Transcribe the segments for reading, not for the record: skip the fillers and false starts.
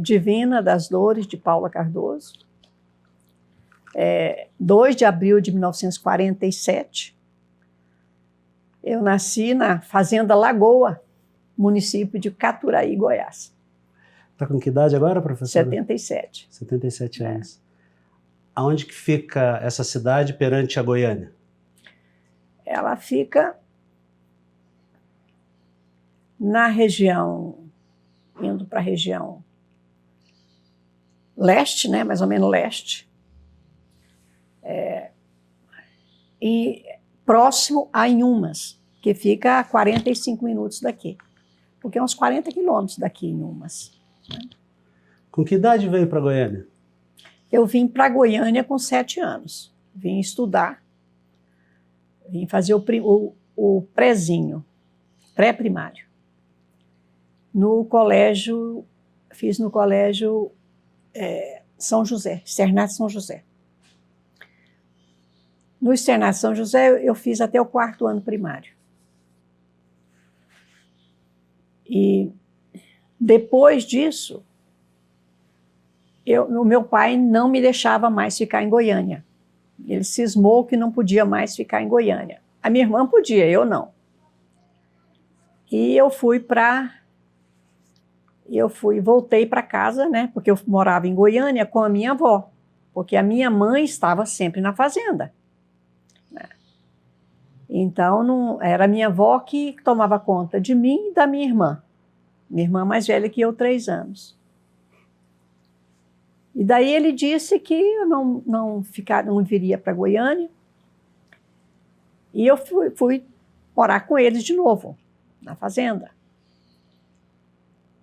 Divina das Dores, de Paula Cardoso. 2 de abril de 1947. Eu nasci na Fazenda Lagoa, município de Caturaí, Goiás. Está com que idade agora, professora? 77. 77 anos. Aonde que fica essa cidade perante a Goiânia? Ela fica na região, indo para a região leste, né, mais ou menos leste, e próximo a Inhumas, que fica a 45 minutos daqui, porque é uns 40 quilômetros daqui, Inhumas. Né? Com que idade veio para Goiânia? Eu vim para Goiânia com 7 anos, vim estudar, vim fazer o prézinho, pré-primário. No colégio, fiz no colégio São José, Externato São José. No Externato São José, eu fiz até o 4º ano primário. E depois disso, o meu pai não me deixava mais ficar em Goiânia. Ele cismou que não podia mais ficar em Goiânia. A minha irmã podia, eu não. E voltei para casa, né, porque eu morava em Goiânia com a minha avó, porque a minha mãe estava sempre na fazenda. Então, não, era a minha avó que tomava conta de mim e da minha irmã mais velha que eu, 3 anos. E daí ele disse que eu não viria para Goiânia, e eu fui morar com eles de novo, na fazenda.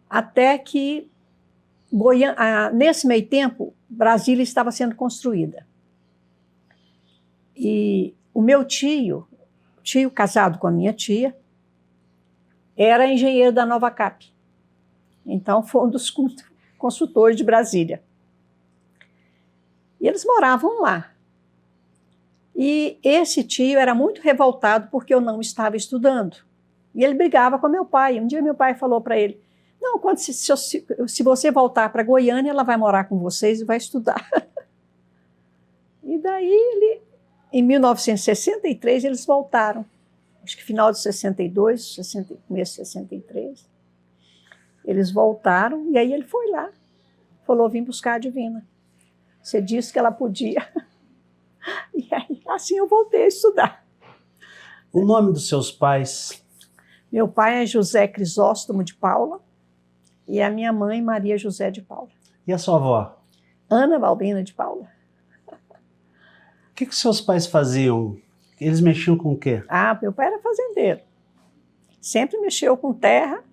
Até que, nesse meio tempo, Brasília estava sendo construída. E o meu tio casado com a minha tia, era engenheiro da Nova Cap. Então, foi um dos consultores de Brasília. E eles moravam lá. E esse tio era muito revoltado porque eu não estava estudando. E ele brigava com meu pai. Um dia meu pai falou para ele, não, se você voltar para Goiânia, ela vai morar com vocês e vai estudar. E daí, em 1963, eles voltaram. Acho que final de 62, começo de 63. Eles voltaram e aí ele foi lá. Falou, vim buscar a Divina. Você disse que ela podia. E aí, assim eu voltei a estudar. O nome dos seus pais? Meu pai é José Crisóstomo de Paula e a minha mãe, Maria José de Paula. E a sua avó? Ana Balbina de Paula. O que seus pais faziam? Eles mexiam com o quê? Meu pai era fazendeiro. Sempre mexeu com terra.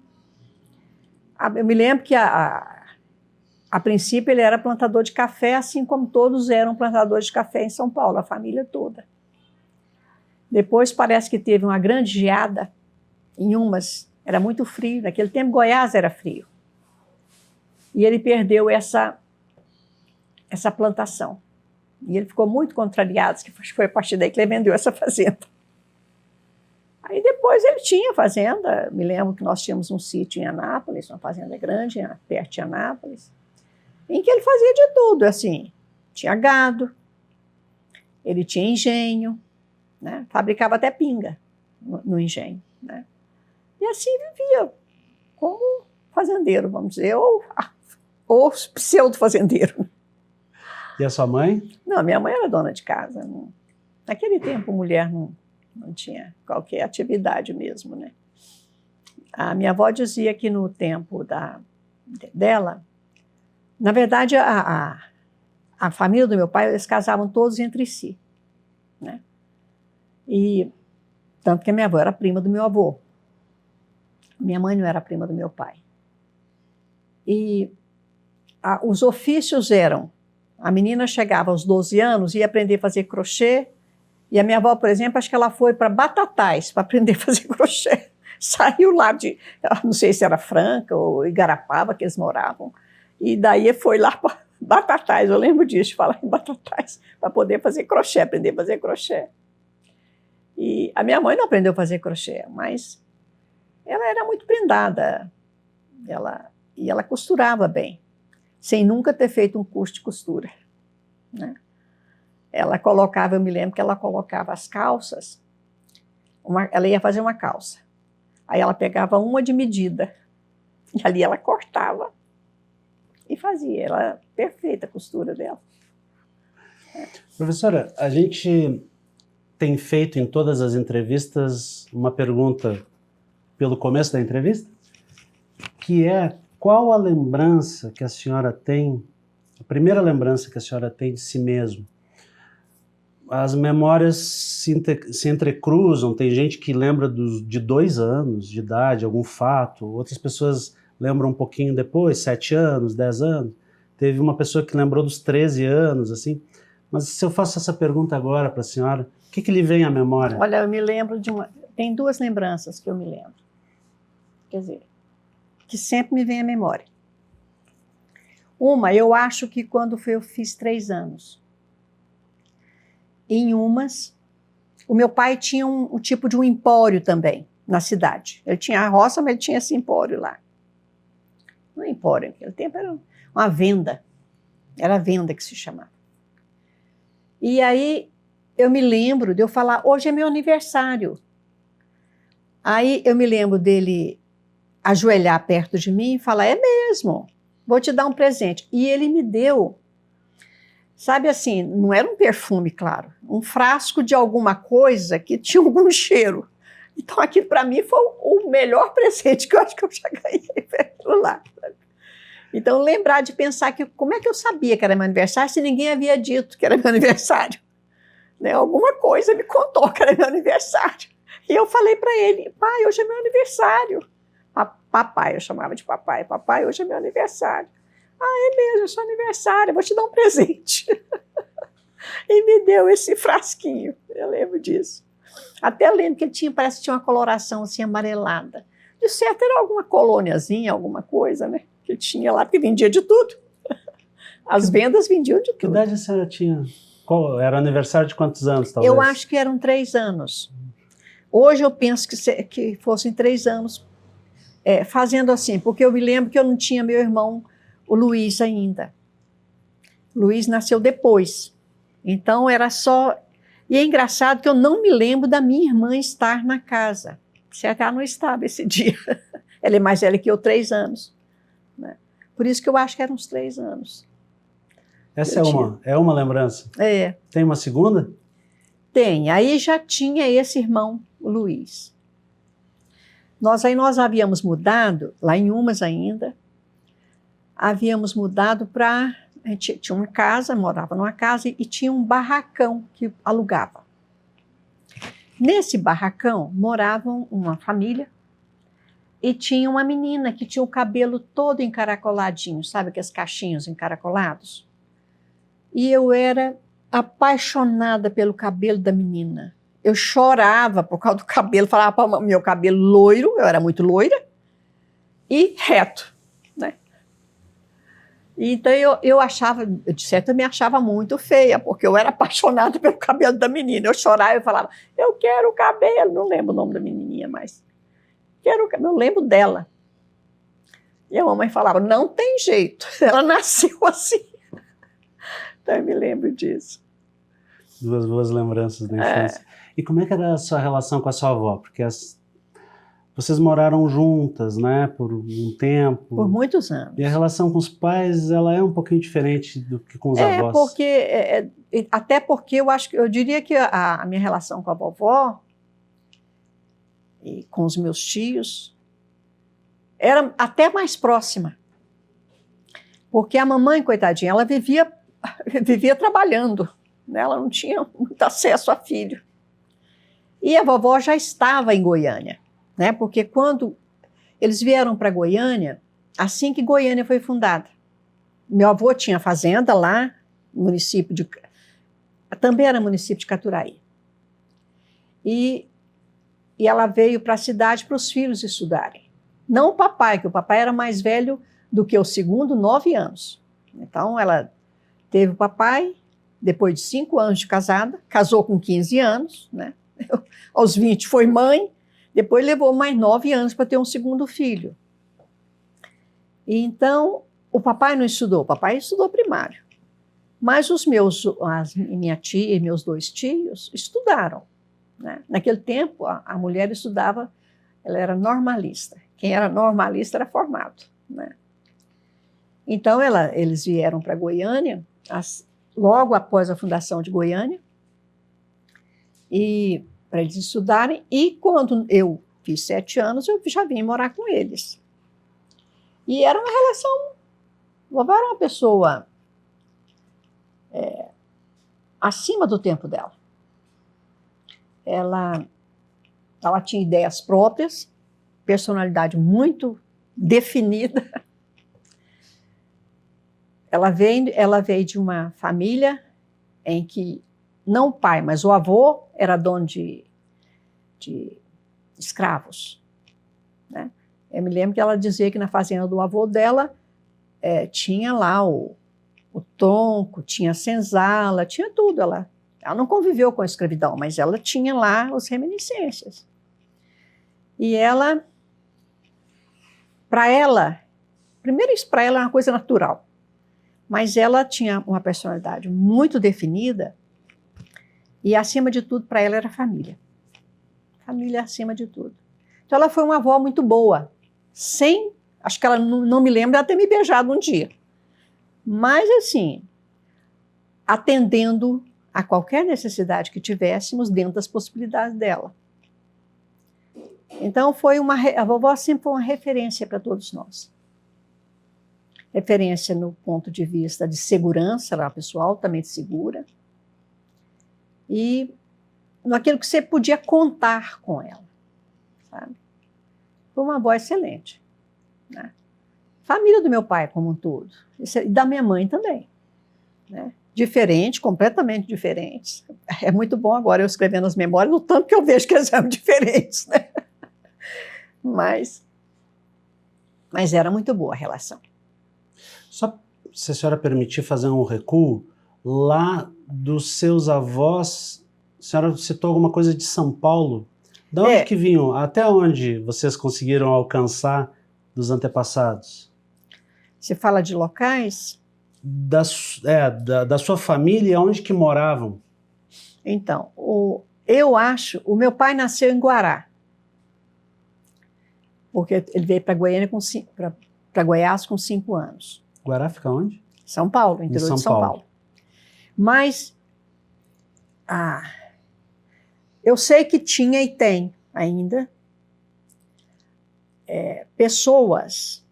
Eu me lembro que, a princípio, ele era plantador de café, assim como todos eram plantadores de café em São Paulo, a família toda. Depois parece que teve uma grande geada em Umas. Era muito frio. Naquele tempo, Goiás era frio. E ele perdeu essa plantação. E ele ficou muito contrariado, que foi a partir daí que ele vendeu essa fazenda. Aí depois ele tinha fazenda, me lembro que nós tínhamos um sítio em Anápolis, uma fazenda grande, perto de Anápolis, em que ele fazia de tudo, assim, tinha gado, ele tinha engenho, né? Fabricava até pinga no engenho, né? E assim vivia como fazendeiro, vamos dizer, ou pseudo-fazendeiro. E a sua mãe? Não, minha mãe era dona de casa. Naquele tempo, mulher não tinha qualquer atividade mesmo, né? A minha avó dizia que no tempo dela, na verdade, a família do meu pai, eles casavam todos entre si, né? E tanto que a minha avó era prima do meu avô. Minha mãe não era prima do meu pai. E os ofícios eram: a menina chegava aos 12 anos e ia aprender a fazer crochê. E a minha avó, por exemplo, acho que ela foi para Batatais para aprender a fazer crochê. Saiu lá não sei se era Franca ou Igarapava, que eles moravam. E daí foi lá para Batatais, eu lembro disso, de falar em Batatais, para poder fazer crochê, aprender a fazer crochê. E a minha mãe não aprendeu a fazer crochê, mas ela era muito prendada. E ela costurava bem. sem nunca ter feito um curso de costura, né? Ela colocava, eu me lembro que ela colocava as calças, ela ia fazer uma calça, aí ela pegava uma de medida, e ali ela cortava e fazia, ela perfeita a costura dela. Professora, a gente tem feito em todas as entrevistas uma pergunta pelo começo da entrevista, que é: qual a lembrança que a senhora tem, a primeira lembrança que a senhora tem de si mesma? As memórias se entrecruzam, tem gente que lembra de 2 anos de idade, algum fato, outras pessoas lembram um pouquinho depois, 7 anos, 10 anos. Teve uma pessoa que lembrou dos 13 anos, assim. Mas se eu faço essa pergunta agora para a senhora, o que lhe vem à memória? Olha, eu me lembro de tem 2 lembranças que eu me lembro. Quer dizer, que sempre me vem à memória. Uma, eu acho que quando eu fiz 3 anos. Em umas, o meu pai tinha um tipo de um empório também, na cidade. Ele tinha a roça, mas ele tinha esse empório lá. Não é empório, naquele tempo era uma venda. Era venda que se chamava. E aí, eu me lembro de eu falar, hoje é meu aniversário. Aí, eu me lembro dele ajoelhar perto de mim e falar, é mesmo, vou te dar um presente. E ele me deu, sabe assim, não era um perfume, claro, um frasco de alguma coisa que tinha algum cheiro. Então, aquilo para mim foi o melhor presente que eu acho que eu já ganhei aquilo lá. Então, lembrar de pensar que como é que eu sabia que era meu aniversário se ninguém havia dito que era meu aniversário? Né? Alguma coisa me contou que era meu aniversário. E eu falei para ele, pai, hoje é meu aniversário. Papai, eu chamava de papai. Papai, hoje é meu aniversário. Ah, é mesmo, é seu aniversário, eu vou te dar um presente. E me deu esse frasquinho, eu lembro disso. Até lembro que ele parece que tinha uma coloração assim amarelada. De certo era alguma colôniazinha, alguma coisa, né? Que tinha lá, porque vendia de tudo. As vendas vendiam de tudo. Que idade a senhora tinha? Era aniversário de quantos anos, talvez? Eu acho que eram 3 anos. Hoje eu penso que fossem 3 anos fazendo assim, porque eu me lembro que eu não tinha meu irmão, o Luiz, ainda. O Luiz nasceu depois. Então era só... E é engraçado que eu não me lembro da minha irmã estar na casa. Certo? Ela não estava esse dia. Ela é mais velha que eu, 3 anos. Né? Por isso que eu acho que eram uns 3 anos. Essa é uma lembrança? É. Tem uma segunda? Tem. Aí já tinha esse irmão, o Luiz. Nós havíamos mudado, lá em Umas ainda, havíamos mudado para... A gente tinha uma casa, morava numa casa e tinha um barracão que alugava. Nesse barracão moravam uma família e tinha uma menina que tinha o cabelo todo encaracoladinho, sabe aqueles cachinhos encaracolados? E eu era apaixonada pelo cabelo da menina. Eu chorava por causa do cabelo, falava para o meu cabelo loiro, eu era muito loira, e reto, né? Então eu achava, de certo eu me achava muito feia, porque eu era apaixonada pelo cabelo da menina. Eu chorava e falava, eu quero o cabelo, não lembro o nome da menininha, mas não lembro dela. E a mamãe falava, não tem jeito, ela nasceu assim. Então eu me lembro disso. Duas boas lembranças da infância. E como é que era a sua relação com a sua avó? Porque vocês moraram juntas, né, por um tempo. Por muitos anos. E a relação com os pais, ela é um pouquinho diferente do que com os avós. Até porque eu diria que a minha relação com a vovó e com os meus tios era até mais próxima. Porque a mamãe, coitadinha, ela vivia trabalhando, né? Ela não tinha muito acesso a filho. E a vovó já estava em Goiânia, né? Porque quando eles vieram para Goiânia, assim que Goiânia foi fundada. Meu avô tinha fazenda lá, também era município de Caturaí. E ela veio para a cidade para os filhos estudarem. Não o papai, que o papai era mais velho do que o segundo, 9 anos. Então ela teve o papai, depois de 5 anos de casada, casou com 15 anos, né? Aos 20 foi mãe, depois levou mais 9 anos para ter um segundo filho. E então, O papai não estudou, o papai estudou primário. Mas minha tia e meus 2 tios estudaram, né? Naquele tempo, a mulher estudava, ela era normalista. Quem era normalista era formado, né? Então, eles vieram para Goiânia, logo após a fundação de Goiânia, e para eles estudarem. E quando eu fiz 7 anos, eu já vim morar com eles. E era uma relação... Vovó era uma pessoa acima do tempo dela. Ela tinha ideias próprias, personalidade muito definida. Ela veio de uma família em que não o pai, mas o avô era dono de escravos, né? Eu me lembro que ela dizia que na fazenda do avô dela tinha lá o tronco, tinha senzala, tinha tudo. Ela não conviveu com a escravidão, mas ela tinha lá as reminiscências. E primeiro isso para ela é uma coisa natural, mas ela tinha uma personalidade muito definida e, acima de tudo, para ela era família. Família acima de tudo. Então ela foi uma avó muito boa, acho que ela não me lembra ela ter me beijado um dia. Mas, assim, atendendo a qualquer necessidade que tivéssemos dentro das possibilidades dela. Então, a vovó sempre foi uma referência para todos nós. Referência no ponto de vista de segurança, ela era uma pessoa altamente segura. E naquilo que você podia contar com ela, sabe? Foi uma avó excelente, né? Família do meu pai como um todo, e da minha mãe também, né? Diferente, completamente diferentes. É muito bom agora eu escrevendo as memórias, o tanto que eu vejo que eles eram diferentes, né? Mas era muito boa a relação. Só se a senhora permitir fazer um recuo, lá dos seus avós, a senhora citou alguma coisa de São Paulo. De onde que vinham? Até onde vocês conseguiram alcançar dos antepassados? Você fala de locais? Da sua família, onde que moravam? Então, eu acho, o meu pai nasceu em Guará, porque ele veio para Goiânia para Goiás com 5 anos. Guará fica onde? São Paulo, interior de São Paulo. Mas eu sei que tinha e tem ainda pessoas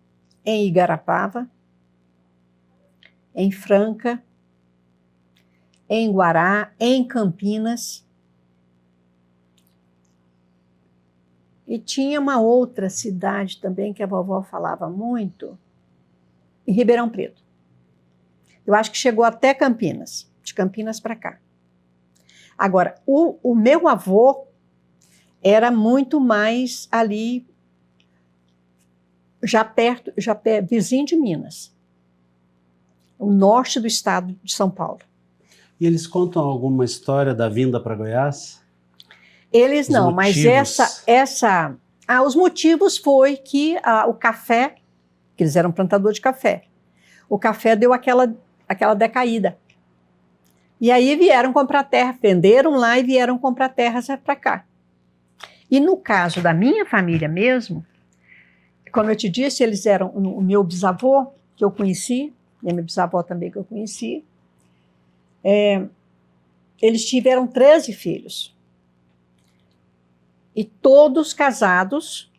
em Igarapava, em Franca, em Guará, em Campinas. E tinha uma outra cidade também que a vovó falava muito, em Ribeirão Preto. Eu acho que chegou até Campinas, de Campinas para cá. Agora, o meu avô era muito mais ali, vizinho de Minas, o norte do estado de São Paulo. E eles contam alguma história da vinda para Goiás? Eles não, mas os motivos foi que o café, que eles eram plantadores de café, o café deu aquela decaída. E aí vieram comprar terra, venderam lá e vieram comprar terras para cá. E no caso da minha família mesmo, como eu te disse, eles eram o meu bisavô, que eu conheci, e a minha bisavó também que eu conheci. Eles tiveram 13 filhos. E todos casados.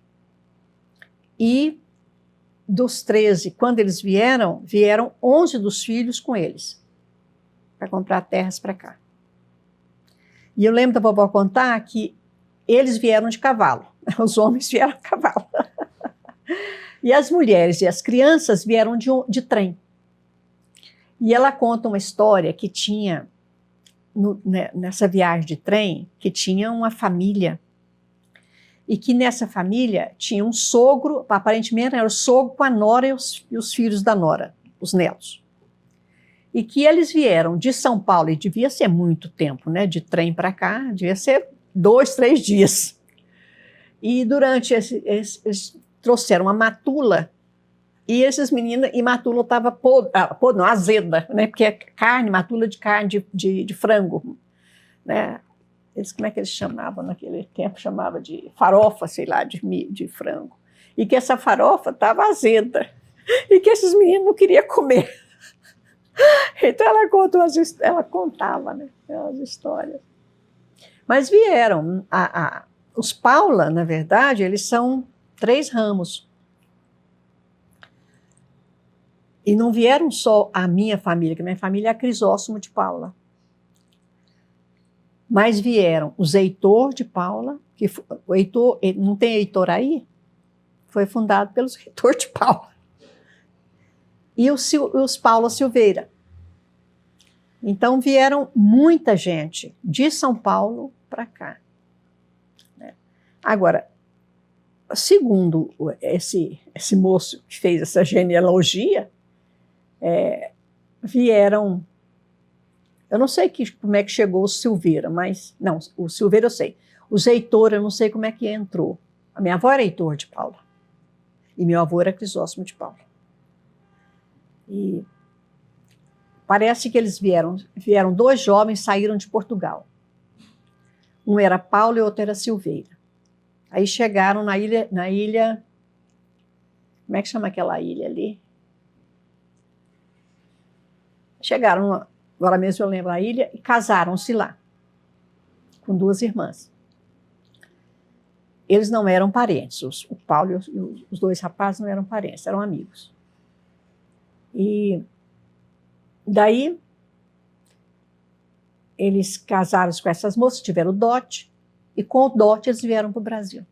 E dos 13, quando eles vieram 11 dos filhos com eles, para comprar terras para cá. E eu lembro da vovó contar que eles vieram de cavalo, os homens vieram de cavalo. E as mulheres e as crianças vieram de trem. E ela conta uma história que tinha, nessa viagem de trem, que tinha uma família, e que nessa família tinha um sogro, aparentemente era o sogro com a nora e os filhos da nora, os netos. E que eles vieram de São Paulo, e devia ser muito tempo, né, de trem para cá, devia ser 2, 3 dias. E durante eles trouxeram uma matula E esses meninos, e matula estava não, azeda, né? Porque é carne, matula de carne de frango, né? Eles, como é que eles chamavam naquele tempo? Chamava de farofa, sei lá, de frango. E que essa farofa estava azeda. E que esses meninos não queriam comer. Então ela contava, né, as histórias. Mas vieram. Os Paula, na verdade, eles são 3 ramos. E não vieram só a minha família, que a minha família é a Crisóstomo de Paula. Mas vieram os Heitor de Paula, que o Heitor, não tem Heitor aí? Foi fundado pelos Heitor de Paula. E os Paula Silveira. Então vieram muita gente de São Paulo para cá. Né? Agora, segundo esse moço que fez essa genealogia, vieram... Eu não sei como é que chegou o Silveira, mas... Não, o Silveira eu sei. Os Heitor, eu não sei como é que entrou. A minha avó era Heitor de Paula. E meu avô era Crisóstomo de Paula. E parece que eles vieram 2 jovens, saíram de Portugal. Um era Paulo e o outro era Silveira. Aí chegaram na ilha... Como é que chama aquela ilha ali? Chegaram, agora mesmo eu lembro, a ilha, e casaram-se lá, com 2 irmãs. Eles não eram parentes, o Paulo e os 2 rapazes não eram parentes, eram amigos. E daí, eles casaram-se com essas moças, tiveram dote, e com o dote eles vieram para o Brasil.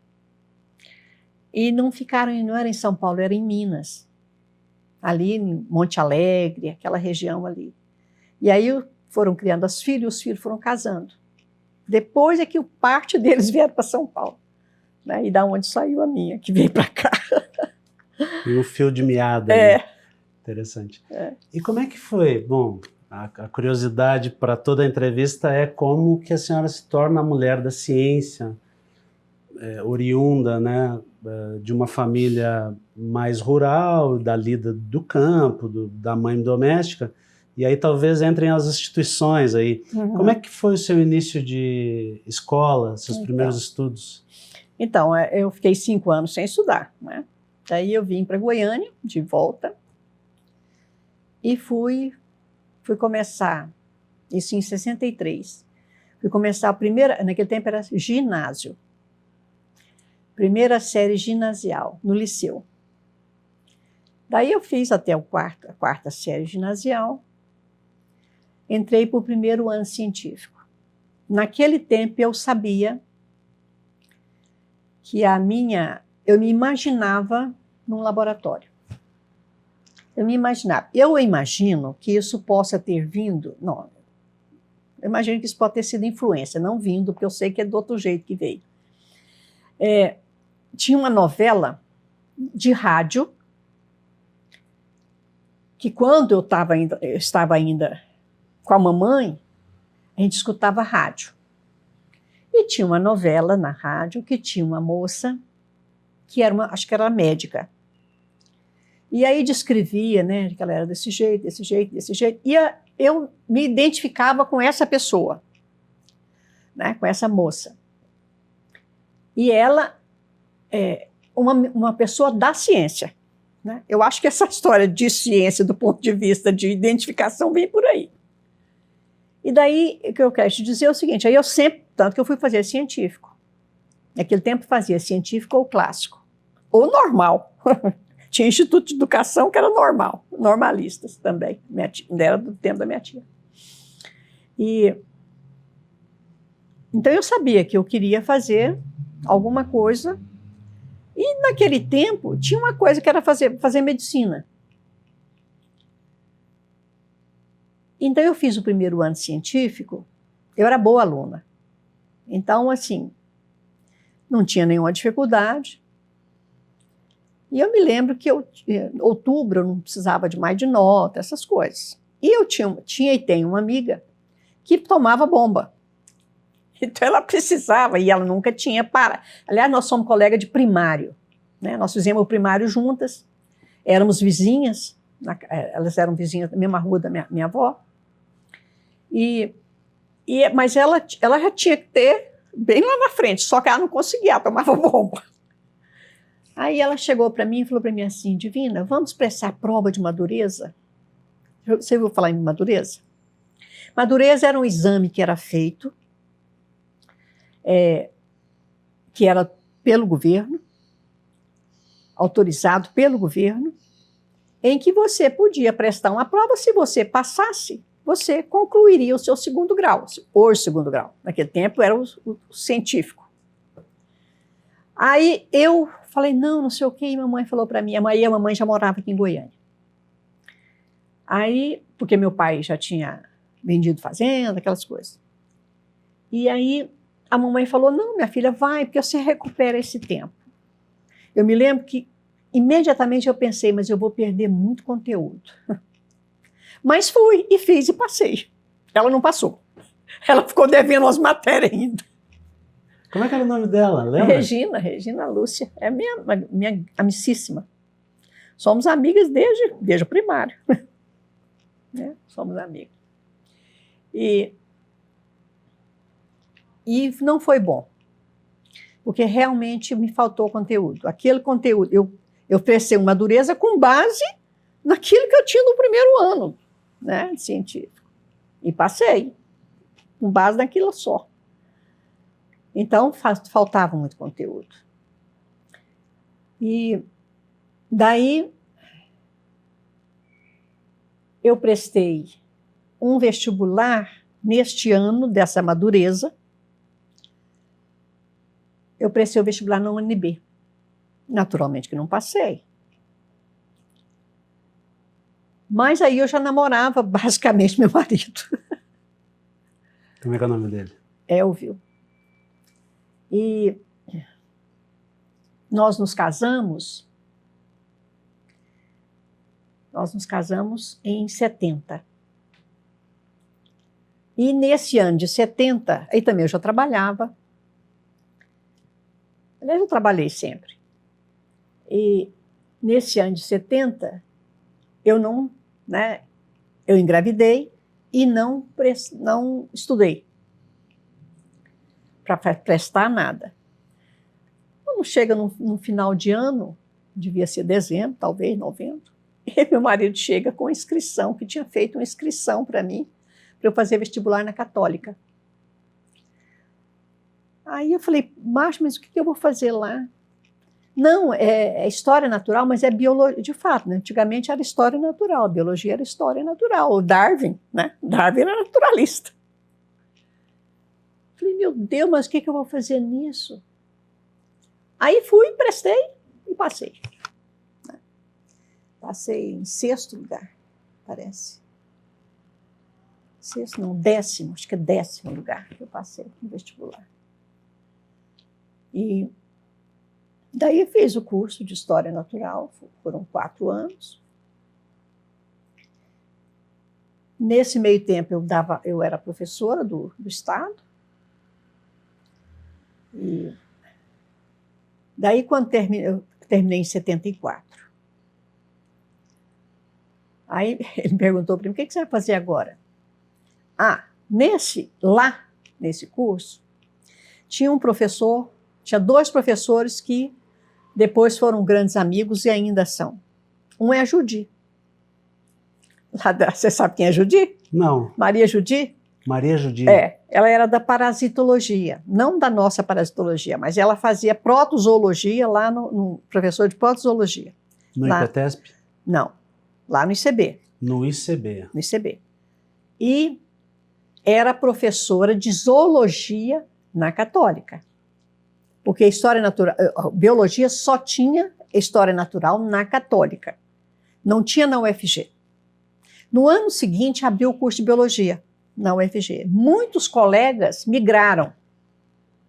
E não era em São Paulo, era em Minas, ali em Monte Alegre, aquela região ali. E aí foram criando os filhos foram casando. Depois é que parte deles vieram para São Paulo. Né? E da onde saiu a minha, que veio para cá. E o fio de meada. Né? Interessante. E como é que foi? Bom, a curiosidade para toda a entrevista é como que a senhora se torna a mulher da ciência, oriunda, né, de uma família mais rural, da lida do campo, da mãe doméstica, e aí talvez entrem as instituições aí. Uhum. Como é que foi o seu início de escola, seus primeiros estudos? Então, eu fiquei 5 anos sem estudar, né? Daí eu vim para Goiânia, de volta, e fui começar, isso em 63, fui começar naquele tempo era ginásio, primeira série ginasial, no liceu. Daí eu fiz até a quarta série ginasial, entrei para o 1º ano científico. Naquele tempo eu sabia que eu me imaginava num laboratório. Eu imagino que isso possa ter vindo, não, eu imagino que isso pode ter sido influência, não vindo, porque eu sei que é do outro jeito que veio. Tinha uma novela de rádio, que quando eu estava ainda com a mamãe, a gente escutava rádio. E tinha uma novela na rádio que tinha uma moça que acho que era médica. E aí descrevia, né, que ela era desse jeito, desse jeito, desse jeito. E eu me identificava com essa pessoa, né, com essa moça. E ela é uma pessoa da ciência. Né? Eu acho que essa história de ciência, do ponto de vista de identificação, vem por aí. E daí, o que eu quero te dizer é o seguinte, aí eu sempre, tanto que eu fui fazer científico. Naquele tempo fazia científico ou clássico, ou normal. Tinha instituto de educação que era normal, normalistas também, era do tempo da minha tia. Então eu sabia que eu queria fazer alguma coisa, e naquele tempo tinha uma coisa que era fazer medicina. Então eu fiz o 1º ano científico, eu era boa aluna. Então, assim, não tinha nenhuma dificuldade. E eu me lembro que em outubro eu não precisava de mais de nota, essas coisas. E eu tinha e tenho uma amiga que tomava bomba. Então ela precisava, e ela nunca tinha para. Aliás, nós somos colegas de primário, né? Nós fizemos o primário juntas. Éramos vizinhas, elas eram vizinhas da mesma rua da minha avó. Mas ela já tinha que ter bem lá na frente, só que ela não conseguia, ela tomava bomba. Aí ela chegou para mim e falou para mim assim: Divina, vamos prestar prova de madureza? Você ouviu falar em madureza? Madureza era um exame que era feito, que era pelo governo, autorizado pelo governo, em que você podia prestar uma prova. Se você passasse, você concluiria o seu segundo grau, ou segundo grau. Naquele tempo era o científico. Aí eu falei, não sei o quê, e mamãe falou para mim, a mamãe já morava aqui em Goiânia. Aí, porque meu pai já tinha vendido fazenda, aquelas coisas. E aí a mamãe falou, não, minha filha, vai, porque você recupera esse tempo. Eu me lembro que imediatamente eu pensei, mas eu vou perder muito conteúdo. Mas fui e fiz e passei. Ela não passou. Ela ficou devendo as matérias ainda. Como é que era o nome dela? Lembra? Regina Lúcia. É minha amicíssima. Somos amigas desde o primário. Né? Somos amigas. E não foi bom. Porque realmente me faltou conteúdo. Aquele conteúdo, eu prestei uma madureza com base naquilo que eu tinha no primeiro ano, né, de científico. E passei, com base naquilo só. Então, faltava muito conteúdo. E daí, eu prestei um vestibular neste ano dessa madureza. Eu prestei o vestibular na UNB. Naturalmente que não passei. Mas aí eu já namorava basicamente meu marido. Como é que é o nome dele? Elvio. E nós nos casamos em 70. E nesse ano de 70, aí também eu já trabalhava. Aliás, eu trabalhei sempre. E nesse ano de 70, eu engravidei e não estudei para prestar nada. Quando chega no final de ano, devia ser dezembro, talvez novembro, e meu marido chega com inscrição, que tinha feito uma inscrição para mim, para eu fazer vestibular na Católica. Aí eu falei, macho, mas o que eu vou fazer lá? Não, é história natural, mas é biologia, de fato, né? Antigamente era história natural, a biologia era história natural. O Darwin, né? Darwin era naturalista. Falei, meu Deus, mas o que eu vou fazer nisso? Aí fui, prestei e passei. Passei em 6º lugar, parece. 6º, não, 10º, acho que é 10º lugar que eu passei no vestibular. E daí fiz o curso de História Natural, foram 4 anos. Nesse meio tempo eu era professora do Estado. E daí quando eu terminei em 74. Aí ele perguntou para mim, o que você vai fazer agora? Nesse curso, tinha 2 professores que depois foram grandes amigos e ainda são. Um é a Judi. Você sabe quem é a Judi? Não. Maria Judi? Maria Judi. Ela era da parasitologia, não da nossa parasitologia, mas ela fazia protozoologia lá no professor de protozoologia. No IPETESP? Não, lá no ICB. No ICB. No ICB. E era professora de zoologia na Católica. Porque biologia só tinha história natural na Católica. Não tinha na UFG. No ano seguinte, abriu o curso de biologia na UFG. Muitos colegas migraram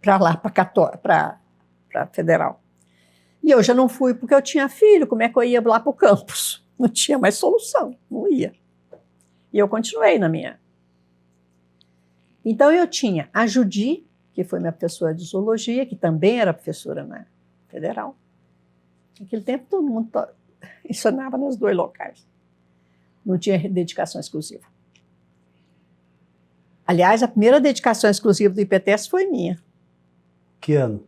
para lá, para a Federal. E eu já não fui porque eu tinha filho, como é que eu ia lá para o campus? Não tinha mais solução, não ia. E eu continuei na minha. Então eu tinha a Judi, que foi minha professora de zoologia, que também era professora na Federal. Naquele tempo todo mundo ensinava nos dois locais. Não tinha dedicação exclusiva. Aliás, a primeira dedicação exclusiva do IPTES foi minha. Que ano?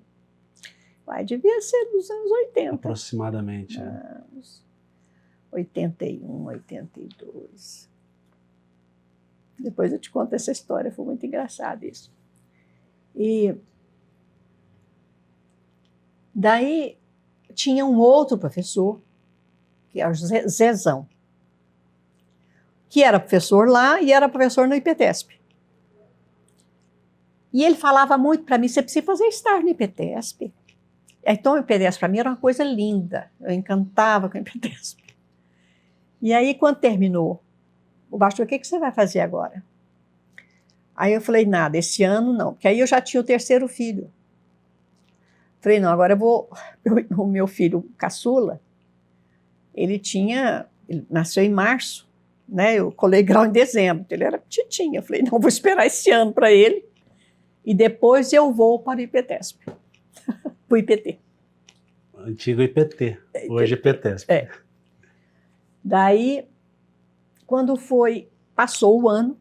Devia ser dos anos 80. Aproximadamente. 81, 82. Depois eu te conto essa história, foi muito engraçado isso. E daí tinha um outro professor, que é o Zezão, que era professor lá e era professor no IPTESP. E ele falava muito para mim, você precisa fazer estágio no IPTESP. Então o IPTESP para mim era uma coisa linda, eu encantava com o IPTESP. E aí quando terminou, o Bastos, o que você vai fazer agora? Aí eu falei, nada, esse ano não, porque aí eu já tinha o terceiro filho. Falei, não, agora eu vou... O meu filho caçula, ele nasceu em março, né? Eu colei grau em dezembro, ele era petitinho. Eu falei, não, vou esperar esse ano para ele e depois eu vou para o IPTESP, para o IPT. Antigo IPT, hoje IPTESP. Daí, quando passou o ano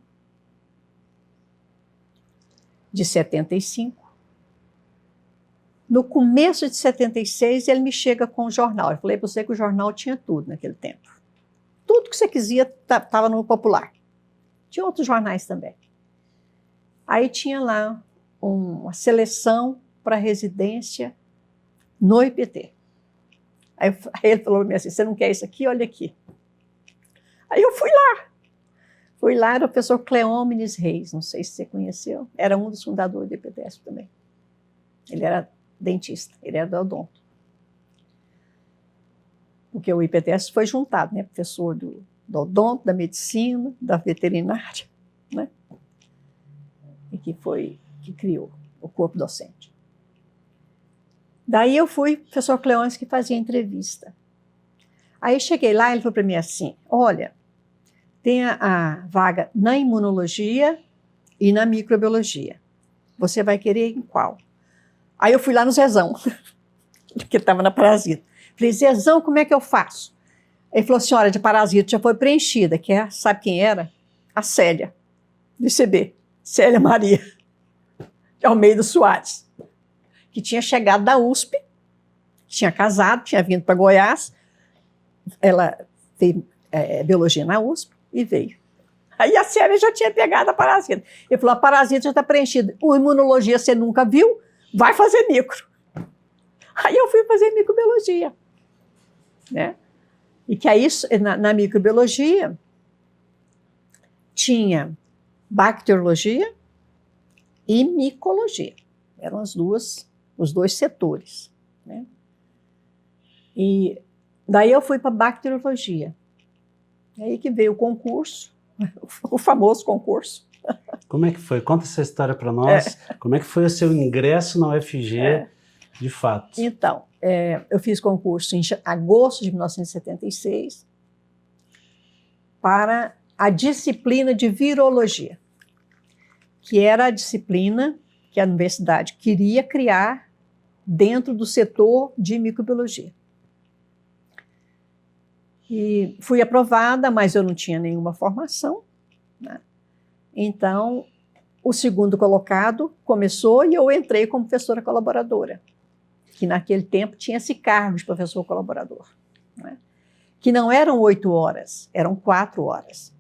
de 75, no começo de 76, ele me chega com o jornal. Eu falei para você que o jornal tinha tudo naquele tempo. Tudo que você quisia estava no Popular. Tinha outros jornais também. Aí tinha lá uma seleção para residência no IPT. Aí ele falou para mim assim, você não quer isso aqui? Olha aqui. Aí eu fui lá. Era o professor Cleómenes Reis, não sei se você conheceu. Era um dos fundadores do IPTESP também. Ele era dentista, ele era do odonto. Porque o IPTESP foi juntado, né? Professor do odonto, da medicina, da veterinária, né? E que criou o corpo docente. Daí eu fui, professor Cleómenes, que fazia entrevista. Aí cheguei lá, ele falou para mim assim, olha, tem a vaga na imunologia e na microbiologia. Você vai querer em qual? Aí eu fui lá no Zezão, que estava na parasita. Falei, Zezão, como é que eu faço? Ele falou, senhora, de parasita já foi preenchida, sabe quem era? A Célia, do ICB, Célia Maria de Almeida Soares, que tinha chegado da USP, tinha casado, tinha vindo para Goiás, ela fez biologia na USP e veio. Aí a Célia já tinha pegado a parasita. Ele falou, a parasita já está preenchida. O imunologia você nunca viu? Vai fazer micro. Aí eu fui fazer microbiologia. Né? E que aí, na microbiologia, tinha bacteriologia e micologia. Eram os dois setores. Né? E daí eu fui para bacteriologia. Aí que veio o concurso, o famoso concurso. Como é que foi? Conta essa história para nós. Como é que foi o seu ingresso na UFG, de fato? Então, eu fiz concurso em agosto de 1976 para a disciplina de virologia, que era a disciplina que a universidade queria criar dentro do setor de microbiologia. E fui aprovada, mas eu não tinha nenhuma formação, né? Então, o segundo colocado começou e eu entrei como professora colaboradora, que naquele tempo tinha esse cargo de professor colaborador, né? Que não eram 8 horas, eram 4 horas.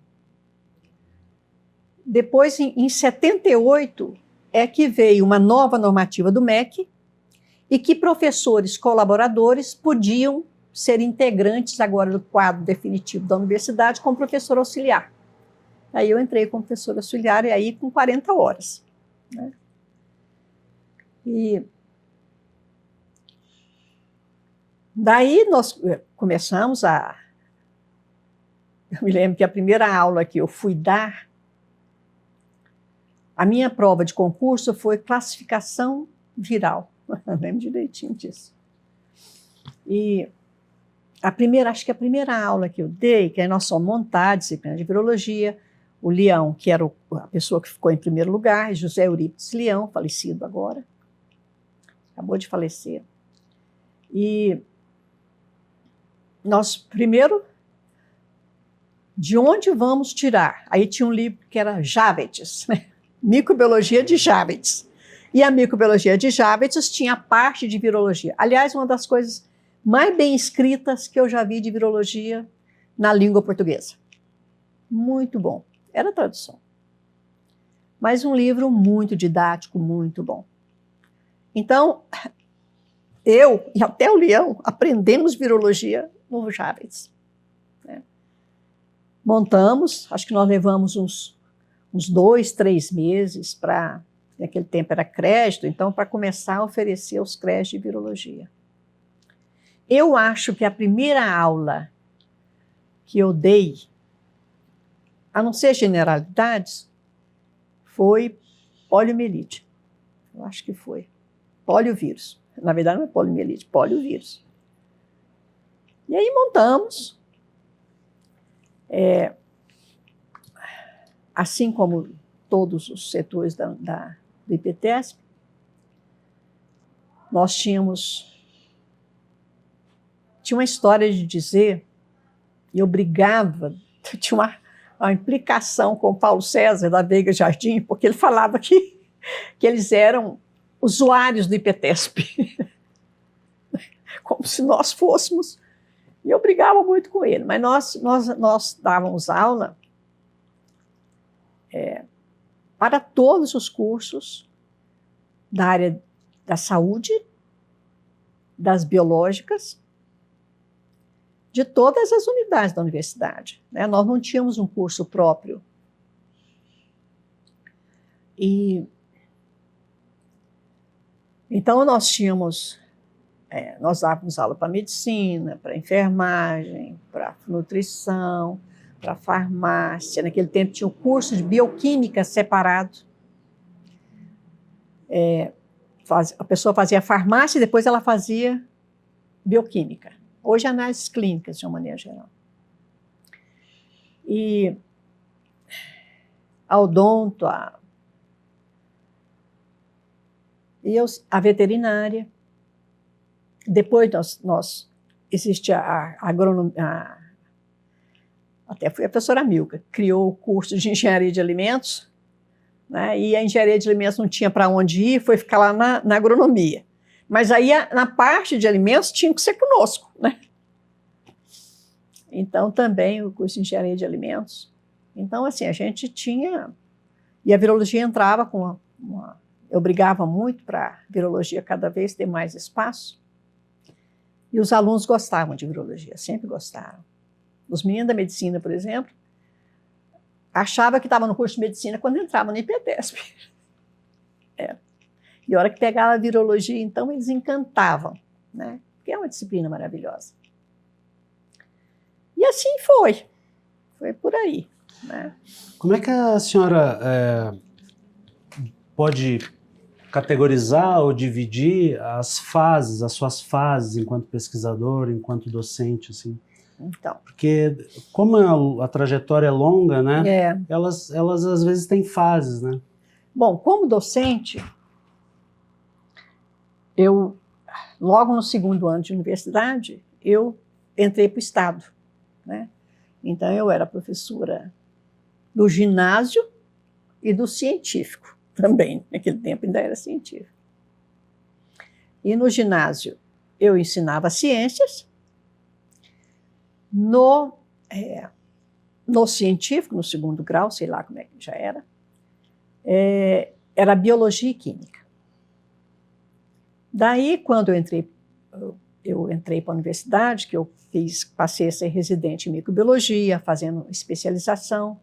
Depois, em 78, é que veio uma nova normativa do MEC e que professores colaboradores podiam ser integrantes agora do quadro definitivo da universidade como professor auxiliar. Aí eu entrei como professor auxiliar e aí com 40 horas. Né? E daí nós começamos a... Eu me lembro que a primeira aula que eu fui dar, a minha prova de concurso foi classificação viral. Eu lembro direitinho disso. E acho que a primeira aula que eu dei, que aí nós fomos montar a disciplina de virologia, o Leão, que era a pessoa que ficou em primeiro lugar, José Eurípides Leão, falecido agora, acabou de falecer. E nós primeiro, de onde vamos tirar? Aí tinha um livro que era Javetes, né? Microbiologia de Javetes. E a microbiologia de Javetes tinha parte de virologia. Aliás, uma das coisas mais bem escritas que eu já vi de virologia na língua portuguesa. Muito bom. Era tradução. Mas um livro muito didático, muito bom. Então, eu e até o Leão aprendemos virologia no Javetes. Né? Montamos, acho que nós levamos uns 2, 3 meses para, naquele tempo era crédito, então para começar a oferecer os créditos de virologia. Eu acho que a primeira aula que eu dei, a não ser generalidades, foi poliomielite. Eu acho que foi. Poliovírus. Na verdade não é poliomielite, poliovírus. E aí montamos. Assim como todos os setores do IPTESP, nós tinha uma história de dizer, e eu brigava, tinha uma implicação com o Paulo César, da Veiga Jardim, porque ele falava que eles eram usuários do IPTESP, como se nós fôssemos, e eu brigava muito com ele, mas nós dávamos aula para todos os cursos da área da saúde, das biológicas, de todas as unidades da universidade. Né? Nós não tínhamos um curso próprio. Então, nós dávamos aula para medicina, para enfermagem, para nutrição, para farmácia. Naquele tempo tinha um curso de bioquímica separado. A pessoa fazia farmácia e depois ela fazia bioquímica. Hoje, análises clínicas, de uma maneira geral. E a odonto, a veterinária. Depois existe a agronomia, até foi a professora Milka, criou o curso de engenharia de alimentos, né, e a engenharia de alimentos não tinha para onde ir, foi ficar lá na agronomia. Mas aí, na parte de alimentos, tinha que ser conosco, né? Então, também o curso de engenharia de alimentos. Então, assim, a gente tinha... E a virologia entrava com eu brigava muito para a virologia cada vez ter mais espaço. E os alunos gostavam de virologia, sempre gostaram. Os meninos da medicina, por exemplo, achavam que estavam no curso de medicina quando entravam no IPTESP. E a hora que pegava a virologia, então, eles encantavam, né? Porque é uma disciplina maravilhosa. E assim foi. Foi por aí, né? Como é que a senhora pode categorizar ou dividir as suas fases enquanto pesquisador, enquanto docente, assim? Então. Porque como a trajetória é longa, né? É. Elas às vezes têm fases, né? Bom, como docente, eu, logo no segundo ano de universidade, eu entrei para o Estado, né? Então, eu era professora do ginásio e do científico também. Naquele tempo ainda era científico. E no ginásio eu ensinava ciências, no científico, no segundo grau, sei lá como é que já era biologia e química. Daí, quando eu entrei para a universidade, que eu passei a ser residente em microbiologia, fazendo especialização,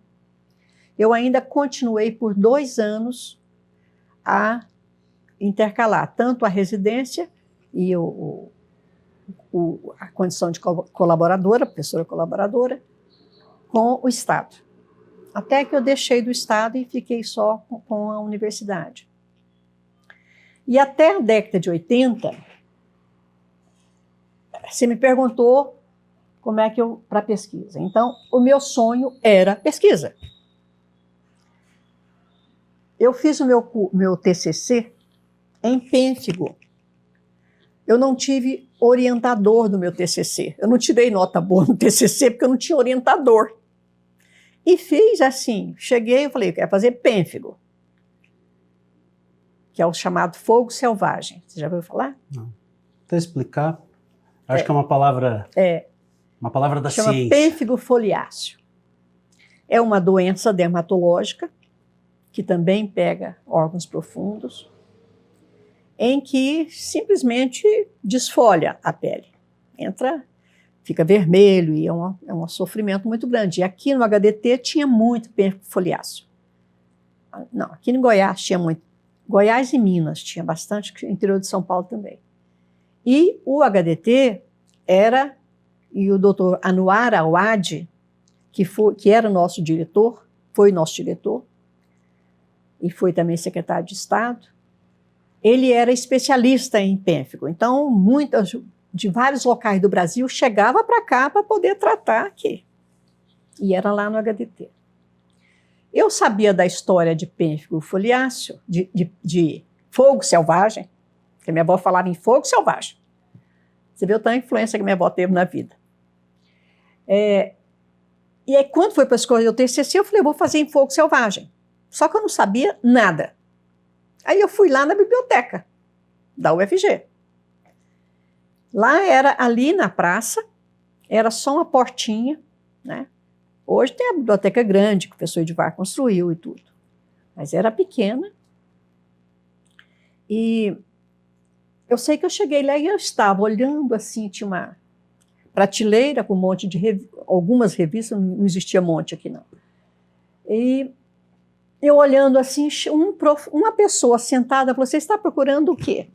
eu ainda continuei por 2 anos a intercalar tanto a residência e a condição de colaboradora, professora colaboradora, com o Estado. Até que eu deixei do Estado e fiquei só com a universidade. E até a década de 80, você me perguntou como é que eu, para pesquisa. Então, o meu sonho era pesquisa. Eu fiz o meu TCC em Pênfigo. Eu não tive orientador do meu TCC. Eu não tirei nota boa no TCC porque eu não tinha orientador. E fiz assim, cheguei e falei, eu quero fazer pênfigo, que é o chamado fogo selvagem. Você já ouviu falar? Não. Até explicar, acho que é uma palavra da chama ciência. Pênfigo foliáceo. É uma doença dermatológica que também pega órgãos profundos, em que simplesmente desfolha a pele. Fica vermelho e é um sofrimento muito grande. E aqui no HDT tinha muito pênfigo foliáceo. Não, aqui em Goiás tinha muito. Goiás e Minas tinha bastante, interior de São Paulo também. E o HDT e o doutor Anwar Awad, que era nosso diretor, foi nosso diretor, e foi também secretário de Estado, ele era especialista em pênfigo. Então, de vários locais do Brasil chegava para cá para poder tratar aqui. E era lá no HDT. Eu sabia da história de pênfigo foliáceo, de fogo selvagem, porque minha avó falava em fogo selvagem. Você vê o tanto de influência que minha avó teve na vida. E aí, quando foi para escolher o TCC, eu falei, eu vou fazer em fogo selvagem. Só que eu não sabia nada. Aí eu fui lá na biblioteca da UFG. Lá ali na praça, era só uma portinha, né? Hoje tem a biblioteca grande, que o professor Edivar construiu e tudo. Mas era pequena. E eu sei que eu cheguei lá e eu estava olhando assim, tinha uma prateleira com um monte de algumas revistas, não existia monte aqui não. E eu olhando assim, uma pessoa sentada falou, você está procurando o quê?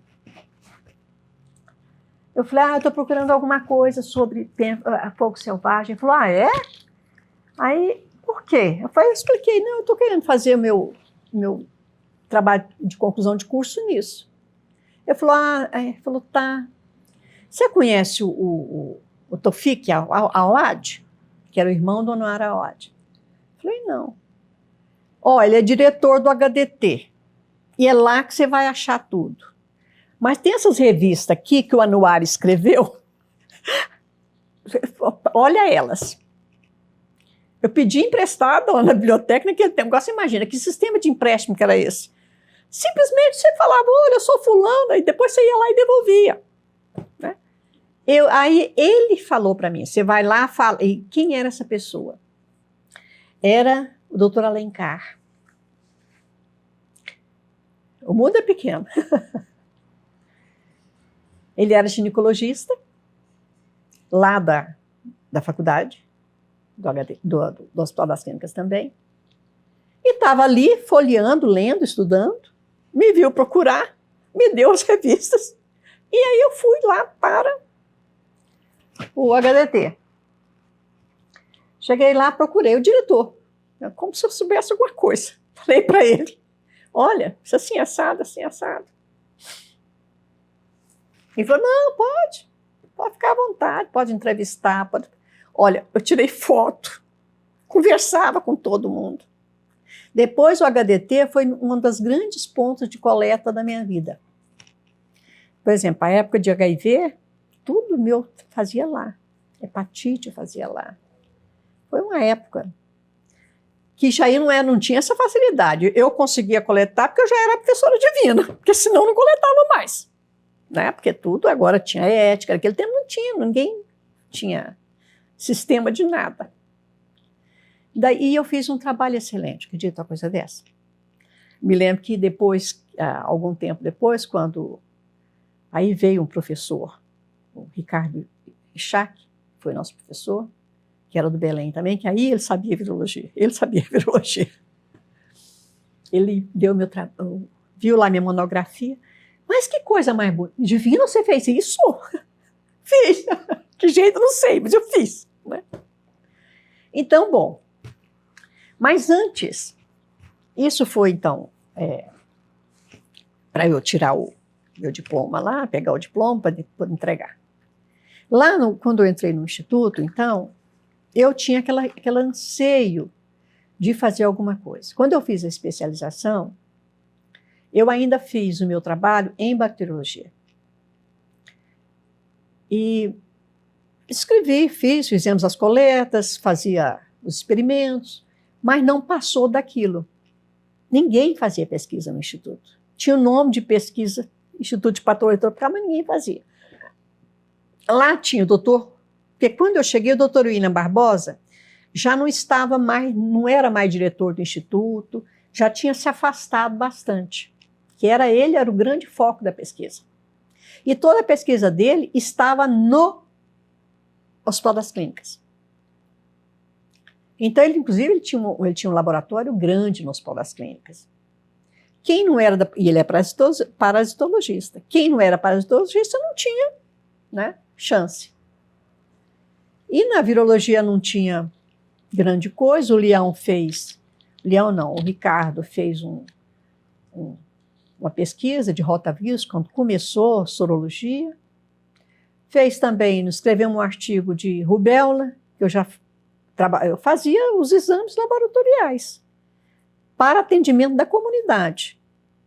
Eu falei, eu estou procurando alguma coisa sobre fogo selvagem. Ele falou, é? Aí, por quê? Eu expliquei, não, eu estou querendo fazer o meu trabalho de conclusão de curso nisso. Ele falou, tá. Você conhece o Tofik Awad, que era o irmão do Anwar Awad? Eu falei, não. Ele é diretor do HDT, e é lá que você vai achar tudo. Mas tem essas revistas aqui que o Anwar escreveu, olha elas. Eu pedi emprestado lá na biblioteca naquele tempo. Agora você imagina, que sistema de empréstimo que era esse? Simplesmente você falava, olha, eu sou fulano, e depois você ia lá e devolvia. Né? Aí ele falou para mim, você vai lá, fala. E quem era essa pessoa? Era o doutor Alencar. O mundo é pequeno. Ele era ginecologista, lá da faculdade, do Hospital das Clínicas também, e estava ali folheando, lendo, estudando, me viu procurar, me deu as revistas, e aí eu fui lá para o HDT. Cheguei lá, procurei o diretor, como se eu soubesse alguma coisa. Falei para ele, olha, isso assim, assado, assim, assado. Ele falou, não, pode ficar à vontade, pode entrevistar, pode... Olha, eu tirei foto, conversava com todo mundo. Depois o HDT foi um dos grandes pontos de coleta da minha vida. Por exemplo, a época de HIV, tudo meu fazia lá. Hepatite fazia lá. Foi uma época que já não tinha essa facilidade. Eu conseguia coletar porque eu já era professora divina, porque senão não coletava mais. Né? Porque tudo agora tinha ética, naquele tempo não tinha, ninguém tinha sistema de nada. Daí eu fiz um trabalho excelente, acredita uma coisa dessa? Me lembro que depois, algum tempo depois, quando aí veio um professor, o Ricardo Ichac, foi nosso professor, que era do Belém também, que aí ele sabia virologia. Ele deu viu lá minha monografia. Mas que coisa mais bonita. Divina, você fez isso? Fiz. Que jeito, não sei, mas eu fiz. Né? Então, bom. Mas antes, isso foi, então, para eu tirar o meu diploma lá, pegar o diploma para entregar. Lá, quando eu entrei no instituto, então, eu tinha aquele anseio de fazer alguma coisa. Quando eu fiz a especialização, eu ainda fiz o meu trabalho em bacteriologia. E escrevi, fizemos as coletas, fazia os experimentos, mas não passou daquilo. Ninguém fazia pesquisa no Instituto. Tinha o nome de pesquisa, Instituto de Patologia Tropical, mas ninguém fazia. Lá tinha o doutor, porque quando eu cheguei, o doutor William Barbosa já não estava mais, não era mais diretor do Instituto, já tinha se afastado bastante, que ele era o grande foco da pesquisa. E toda a pesquisa dele estava no Hospital das Clínicas. Então, inclusive, ele tinha um laboratório grande no Hospital das Clínicas. Quem não era, e ele é parasitologista, quem não era parasitologista não tinha, né, chance. E na virologia não tinha grande coisa, o Ricardo fez uma pesquisa de rotavírus quando começou a sorologia. Fez também, escreveu um artigo de rubéola, que eu fazia os exames laboratoriais para atendimento da comunidade.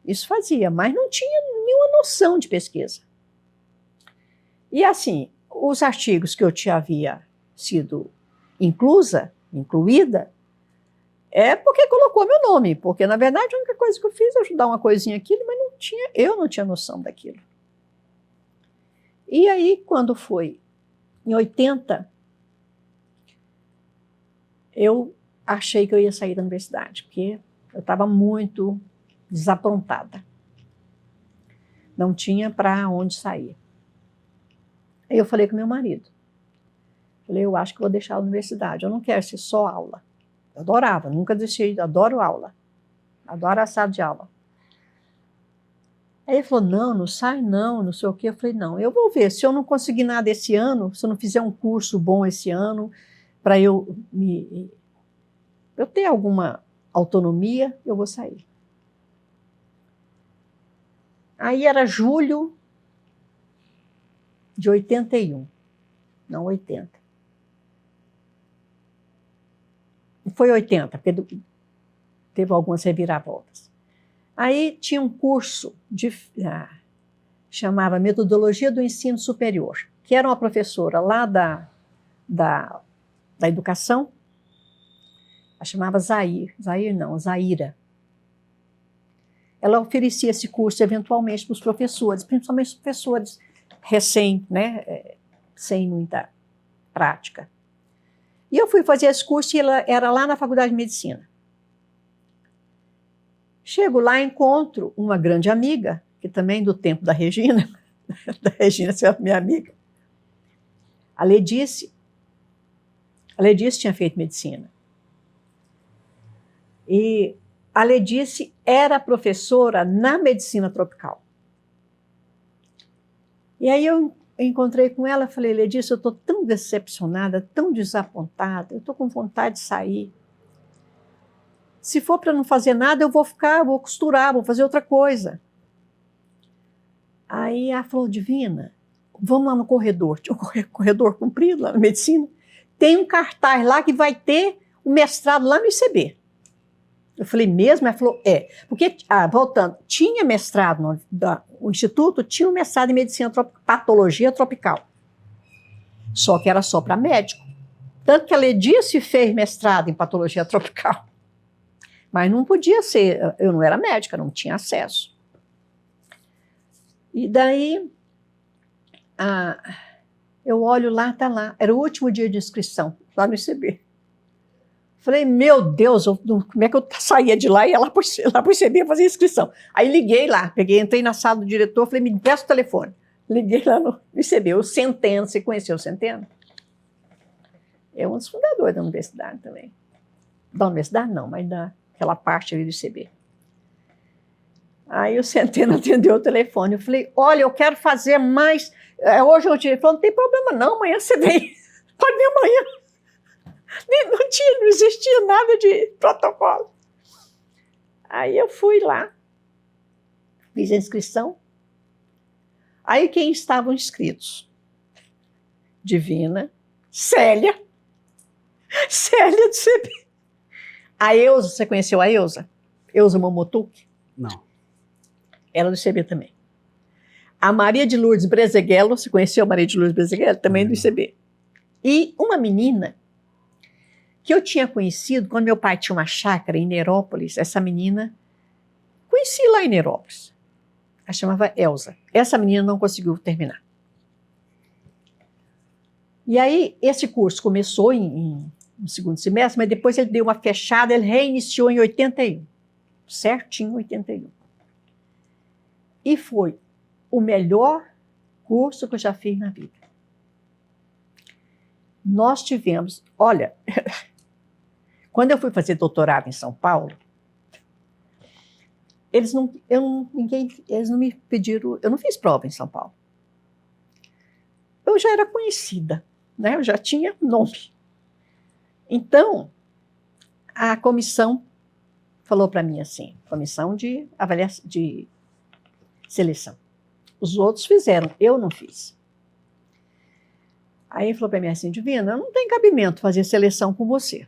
Isso fazia, mas não tinha nenhuma noção de pesquisa. E assim, os artigos que eu havia sido incluída, é porque colocou meu nome, porque na verdade a única coisa que eu fiz é ajudar uma coisinha aqui, mas eu não tinha noção daquilo. E aí, quando foi em 80, eu achei que eu ia sair da universidade, porque eu estava muito desaprontada. Não tinha para onde sair. Aí eu falei com meu marido. Falei, eu acho que vou deixar a universidade. Eu não quero ser só aula. Eu adorava, nunca deixei, adoro aula. Adoro a sala de aula. Aí ele falou, não sai não sei o quê. Eu falei, não, eu vou ver. Se eu não conseguir nada esse ano, se eu não fizer um curso bom esse ano, para eu ter alguma autonomia, eu vou sair. Aí era julho de 81, não 80. Foi 80, porque teve algumas reviravoltas. Aí tinha um curso chamava Metodologia do Ensino Superior, que era uma professora lá da educação, ela chamava Zaira. Ela oferecia esse curso eventualmente para os professores, principalmente os professores sem muita prática. E eu fui fazer esse curso e ela era lá na Faculdade de Medicina. Chego lá e encontro uma grande amiga, que também do tempo da Regina, minha amiga. A Ledice tinha feito medicina. E a Ledice era professora na medicina tropical. E aí eu encontrei com ela e falei, Ledice, eu estou tão decepcionada, tão desapontada, eu estou com vontade de sair. Se for para não fazer nada, eu vou costurar, vou fazer outra coisa. Aí ela falou, Divina, vamos lá no corredor. Tinha um corredor comprido lá na medicina. Tem um cartaz lá que vai ter o mestrado lá no ICB. Eu falei, mesmo? Ela falou, Porque, voltando, tinha mestrado, o Instituto tinha um mestrado em medicina patologia tropical. Só que era só para médico. Tanto que a Ledice fez mestrado em patologia tropical. Mas não podia ser, eu não era médica, não tinha acesso. E daí, eu olho lá, está lá, era o último dia de inscrição, lá no ICB. Falei, meu Deus, como é que eu saía de lá e ia lá para o ICB fazer inscrição? Aí liguei lá, entrei na sala do diretor, falei, me peça o telefone. Liguei lá no ICB, o Centeno, você conheceu o Centeno? É um dos fundadores da universidade também. Da universidade não, mas daquela parte ali do ICB. Aí o Centeno atendeu o telefone, eu falei, olha, eu quero fazer mais, hoje eu tirei, ele falou, não tem problema não, amanhã você vem, pode vir amanhã. Não existia nada de protocolo. Aí eu fui lá, fiz a inscrição. Aí quem estavam inscritos? Divina, Célia do CB. A Eusa, você conheceu a Eusa? Eusa Momotuki? Não. Ela do CB também. A Maria de Lourdes Brezeghello, você conheceu a Maria de Lourdes Brezeghello? Também do ICB. E uma menina que eu tinha conhecido quando meu pai tinha uma chácara em Nerópolis. Essa menina, conheci lá em Nerópolis. Ela chamava Elza. Essa menina não conseguiu terminar. E aí, esse curso começou no segundo semestre, mas depois ele deu uma fechada, ele reiniciou em 81. Certinho, 81. E foi o melhor curso que eu já fiz na vida. Nós tivemos, olha, quando eu fui fazer doutorado em São Paulo, eles não me pediram, eu não fiz prova em São Paulo. Eu já era conhecida, né? Eu já tinha nome. Então, a comissão falou para mim assim, comissão de avaliação, de seleção. Os outros fizeram, eu não fiz. Aí ele falou para mim assim, Divina, não tem cabimento fazer seleção com você.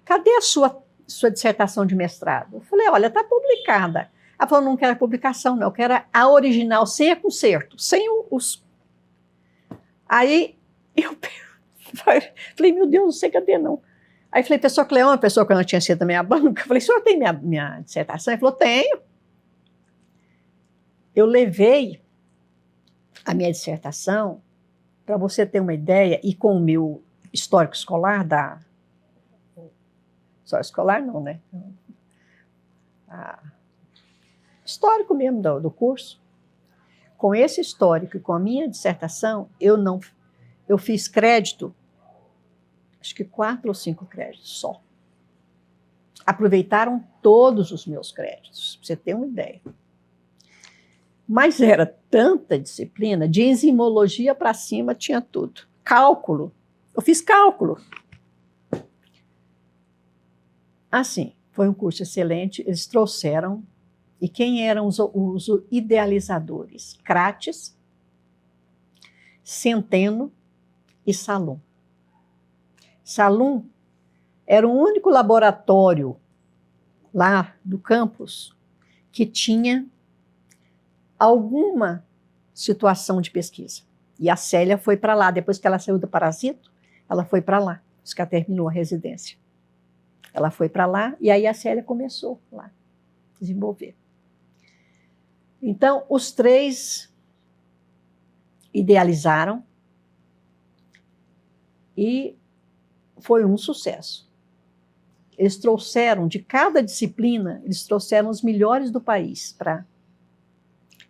Cadê a sua dissertação de mestrado? Eu falei, olha, está publicada. Ela falou, não quero a publicação, não, eu quero a original, sem a conserto, sem os... Aí eu falei, meu Deus, não sei cadê não. Aí falei, pessoa Cleon, a pessoa que eu não tinha sido da minha banca, eu falei, o senhor tem minha dissertação? Ele falou, tenho. Eu levei a minha dissertação, para você ter uma ideia, e com o meu histórico escolar histórico escolar não, né? Histórico mesmo do curso. Com esse histórico e com a minha dissertação, eu fiz crédito, acho que 4 ou 5 créditos só. Aproveitaram todos os meus créditos, para você ter uma ideia. Mas era tanta disciplina, de enzimologia para cima tinha tudo. Cálculo, eu fiz cálculo. Assim, foi um curso excelente, eles trouxeram, e quem eram os idealizadores? Crates, Centeno e Salum. Salum era o único laboratório lá do campus que tinha alguma situação de pesquisa. E a Célia foi para lá, depois que ela saiu do Parasito, ela foi para lá, depois que ela terminou a residência. Ela foi para lá e aí a Célia começou lá a desenvolver. Então, os 3 idealizaram e foi um sucesso. Eles trouxeram, de cada disciplina, eles trouxeram os melhores do país para...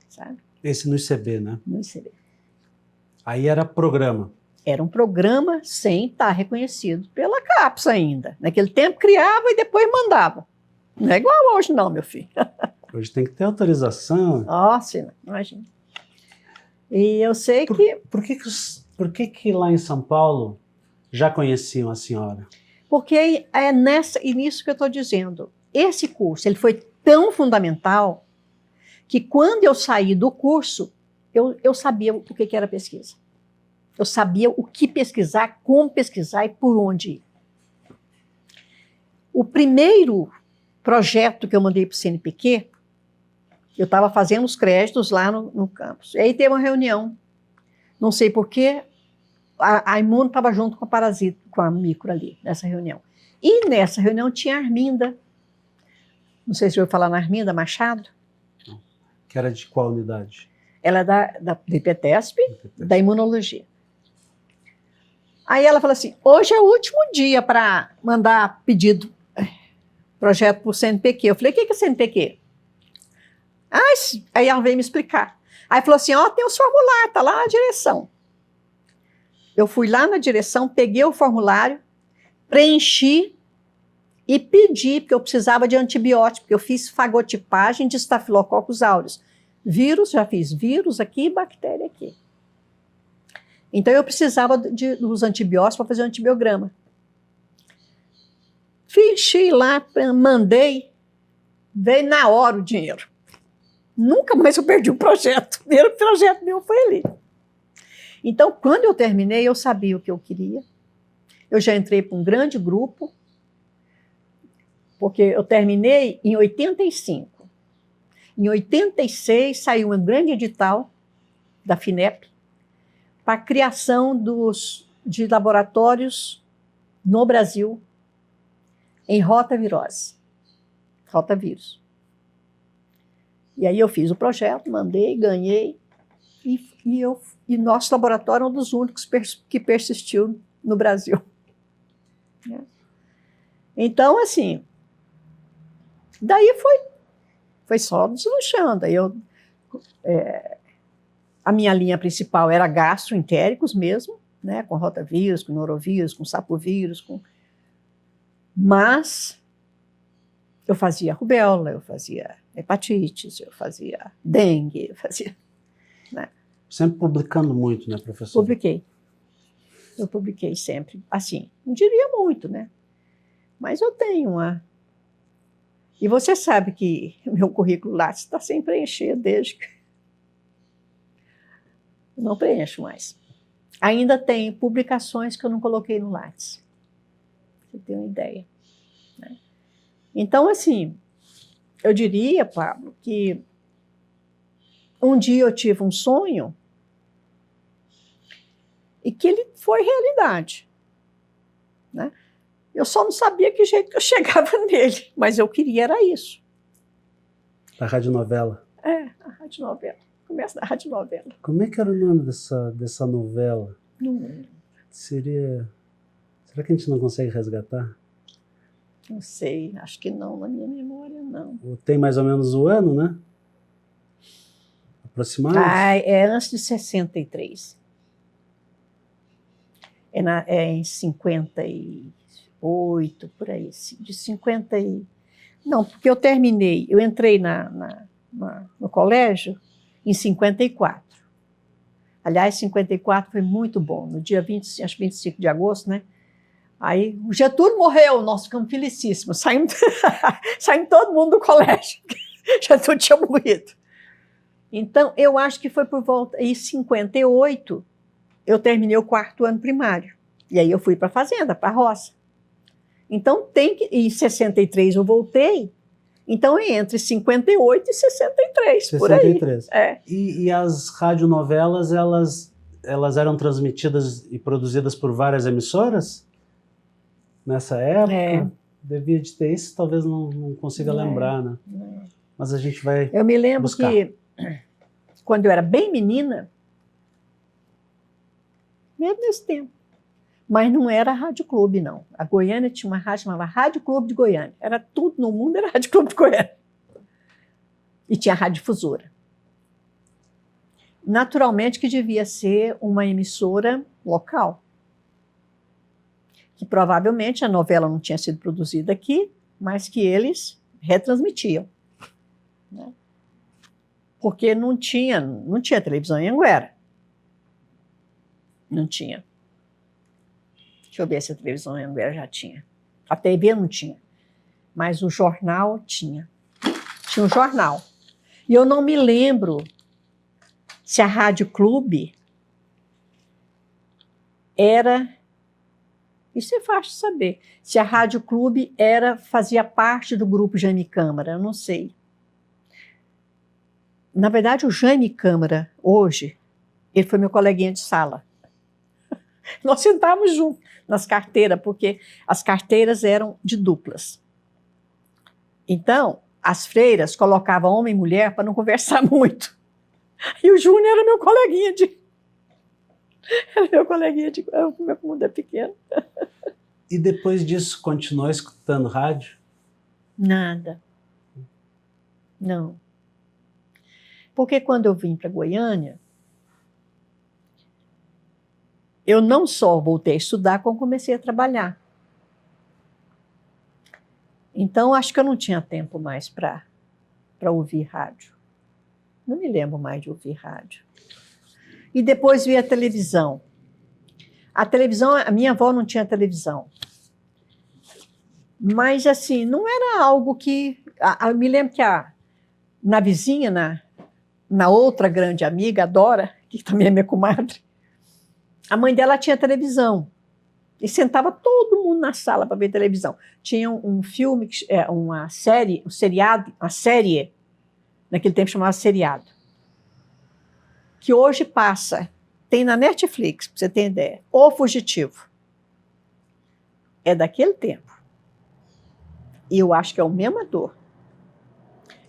Sabe? Esse no ICB, né? No ICB. Aí era programa. Era um programa sem estar reconhecido pela CAPES ainda. Naquele tempo criava e depois mandava. Não é igual hoje não, meu filho. Hoje tem que ter autorização. Nossa, imagina. E eu sei que... Por que lá em São Paulo já conheciam a senhora? Porque é nisso que eu estou dizendo. Esse curso ele foi tão fundamental que quando eu saí do curso, eu sabia o que era pesquisa. Eu sabia o que pesquisar, como pesquisar e por onde ir. O primeiro projeto que eu mandei para o CNPq, eu estava fazendo os créditos lá no campus. E aí teve uma reunião. Não sei porquê, a Imuno estava junto com a Parasito, com a Micro ali, nessa reunião. E nessa reunião tinha a Arminda. Não sei se eu vou falar na Arminda Machado. Que era de qual unidade? Ela é da IPTESP, da imunologia. Aí ela falou assim, hoje é o último dia para mandar pedido, projeto para o CNPq. Eu falei, o que é CNPq? Aí ela veio me explicar. Aí falou assim, tem os formulários, está lá na direção. Eu fui lá na direção, peguei o formulário, preenchi e pedi, porque eu precisava de antibiótico, porque eu fiz fagotipagem de Staphylococcus aureus. Vírus, já fiz vírus aqui e bactéria aqui. Então, eu precisava dos antibióticos para fazer um antibiograma. Fichei lá, mandei, veio na hora o dinheiro. Nunca mais eu perdi o projeto. O primeiro projeto meu foi ali. Então, quando eu terminei, eu sabia o que eu queria. Eu já entrei para um grande grupo, porque eu terminei em 85. Em 86, saiu um grande edital da FINEP para a criação de laboratórios no Brasil em rotavirose, rotavírus. E aí eu fiz o projeto, mandei, ganhei, e nosso laboratório é um dos únicos que persistiu no Brasil. Então, assim, daí foi só deslanchando. A minha linha principal era gastroentéricos mesmo, né, com rotavírus, com norovírus, com sapovírus, mas eu fazia rubéola, eu fazia hepatites, eu fazia dengue, eu fazia... Né? Sempre publicando muito, né, professor? Publiquei. Eu publiquei sempre. Assim, não diria muito, né? Mas eu tenho uma... E você sabe que o meu currículo Lattes está sem preencher desde que... Eu não preencho mais. Ainda tem publicações que eu não coloquei no Lattes. Você tem uma ideia. Né? Então, assim, eu diria, Pablo, que um dia eu tive um sonho e que ele foi realidade. Né? Eu só não sabia que jeito que eu chegava nele, mas eu queria era isso. A radionovela. A radionovela. Começo da radionovela. Como é que era o nome dessa novela? Não lembro. Será que a gente não consegue resgatar? Não sei, acho que não, na minha memória não. Tem mais ou menos o ano, né? Aproximado? É antes de 63. É em 58, por aí. De 50 e... Não, porque eu entrei no colégio em 54. Aliás, 54 foi muito bom. No dia 25 de agosto, né? Aí o Getúlio morreu, nós ficamos felicíssimos. Saímos todo mundo do colégio. Getúlio tinha morrido. Então, eu acho que foi por volta... Em 58, eu terminei o 4º ano primário. E aí eu fui para a fazenda, para a roça. Então, em 63 eu voltei. Então, entre 58 e 63, 63. Por aí. E as radionovelas, elas eram transmitidas e produzidas por várias emissoras? Nessa época? Devia de ter isso, talvez não consiga lembrar, né? Mas a gente vai Eu me lembro buscar. Que, quando eu era bem menina, mesmo nesse tempo, mas não era Rádio Clube, não. A Goiânia tinha uma rádio chamada Rádio Clube de Goiânia. Era tudo no mundo, era Rádio Clube de Goiânia. E tinha a Rádio Difusora. Naturalmente que devia ser uma emissora local. Que provavelmente a novela não tinha sido produzida aqui, mas que eles retransmitiam. Né? Porque não tinha televisão em Anguera. Não tinha. Deixa eu ver se a televisão em Anguera já tinha. A TV não tinha. Mas o jornal tinha. Tinha um jornal. E eu não me lembro se a Rádio Clube era... Isso é fácil de saber. Se a Rádio Clube fazia parte do grupo Jaime Câmara, eu não sei. Na verdade, o Jaime Câmara, hoje, ele foi meu coleguinha de sala. Nós sentávamos juntos nas carteiras, porque as carteiras eram de duplas. Então, as freiras colocavam homem e mulher para não conversar muito. E o Júnior era meu coleguinha de... Meu mundo é pequeno. E depois disso, continuou escutando rádio? Nada. Não. Porque quando eu vim para Goiânia, eu não só voltei a estudar, como comecei a trabalhar. Então, acho que eu não tinha tempo mais para ouvir rádio. Não me lembro mais de ouvir rádio. E depois vi a televisão. A televisão, a minha avó não tinha televisão. Mas, assim, não era algo que... Eu me lembro que na vizinha, na outra grande amiga, a Dora, que também é minha comadre, a mãe dela tinha televisão. E sentava todo mundo na sala para ver televisão. Tinha um filme, uma série, uma série naquele tempo chamava seriado, que hoje passa, tem na Netflix, para você ter ideia, O Fugitivo. É daquele tempo. E eu acho que é o mesmo ator.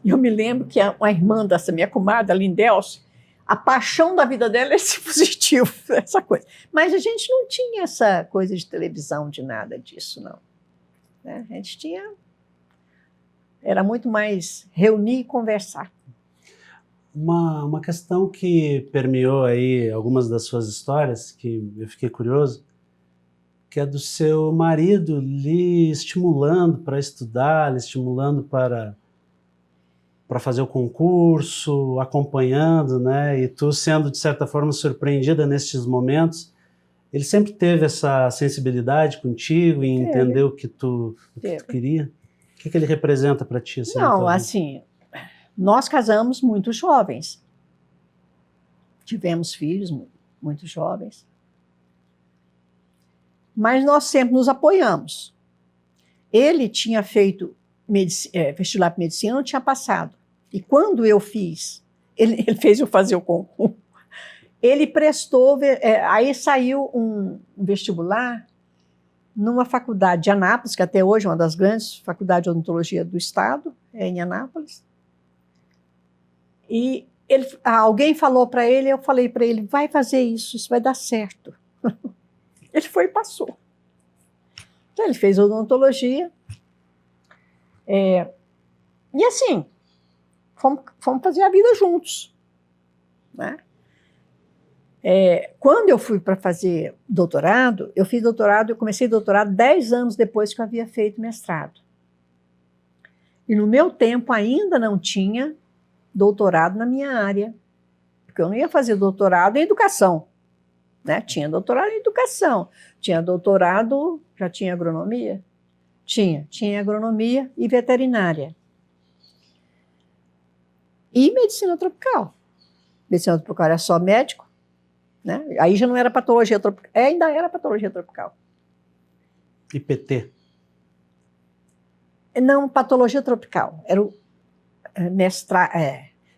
E eu me lembro que uma irmã dessa minha comadre, a Lindelce, a paixão da vida dela é esse fugitivo, essa coisa. Mas a gente não tinha essa coisa de televisão, de nada disso, não. Né? A gente tinha... Era muito mais reunir e conversar. Uma questão que permeou aí algumas das suas histórias, que eu fiquei curioso, que é do seu marido lhe estimulando para estudar, lhe estimulando para fazer o concurso, acompanhando, né? E tu sendo, de certa forma, surpreendida nestes momentos. Ele sempre teve essa sensibilidade contigo em entender o que tu queria? O que ele representa para ti? Assim, não, assim, nós casamos muito jovens. Tivemos filhos muito jovens. Mas nós sempre nos apoiamos. Ele tinha feito vestibular para medicina, não tinha passado. E quando eu fiz, ele fez eu fazer o concurso, ele prestou, aí saiu um vestibular numa faculdade de Anápolis, que até hoje é uma das grandes faculdades de odontologia do estado, é em Anápolis. E alguém falou para ele, eu falei para ele, vai fazer isso vai dar certo. Ele foi e passou. Então, ele fez odontologia. E assim, fomos fazer a vida juntos. Né? Quando eu fui para fazer doutorado, eu comecei doutorado 10 anos depois que eu havia feito mestrado. E no meu tempo ainda não tinha doutorado na minha área, porque eu não ia fazer doutorado em educação. Né? Tinha doutorado em educação, tinha doutorado, já tinha agronomia? Tinha agronomia e veterinária. E medicina tropical. Medicina tropical era só médico, né? Aí já não era patologia tropical, ainda era patologia tropical. E PT? Não, patologia tropical. Era o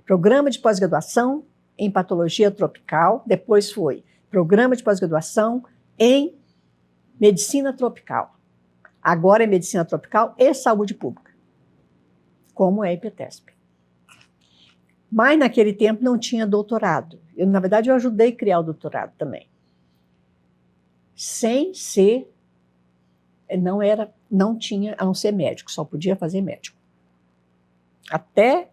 programa de pós-graduação em patologia tropical, depois foi programa de pós-graduação em medicina tropical. Agora é medicina tropical e saúde pública, como é a IPTESP. Mas naquele tempo não tinha doutorado. Na verdade, eu ajudei a criar o doutorado também. Sem ser, não tinha, a não ser médico, só podia fazer médico. Até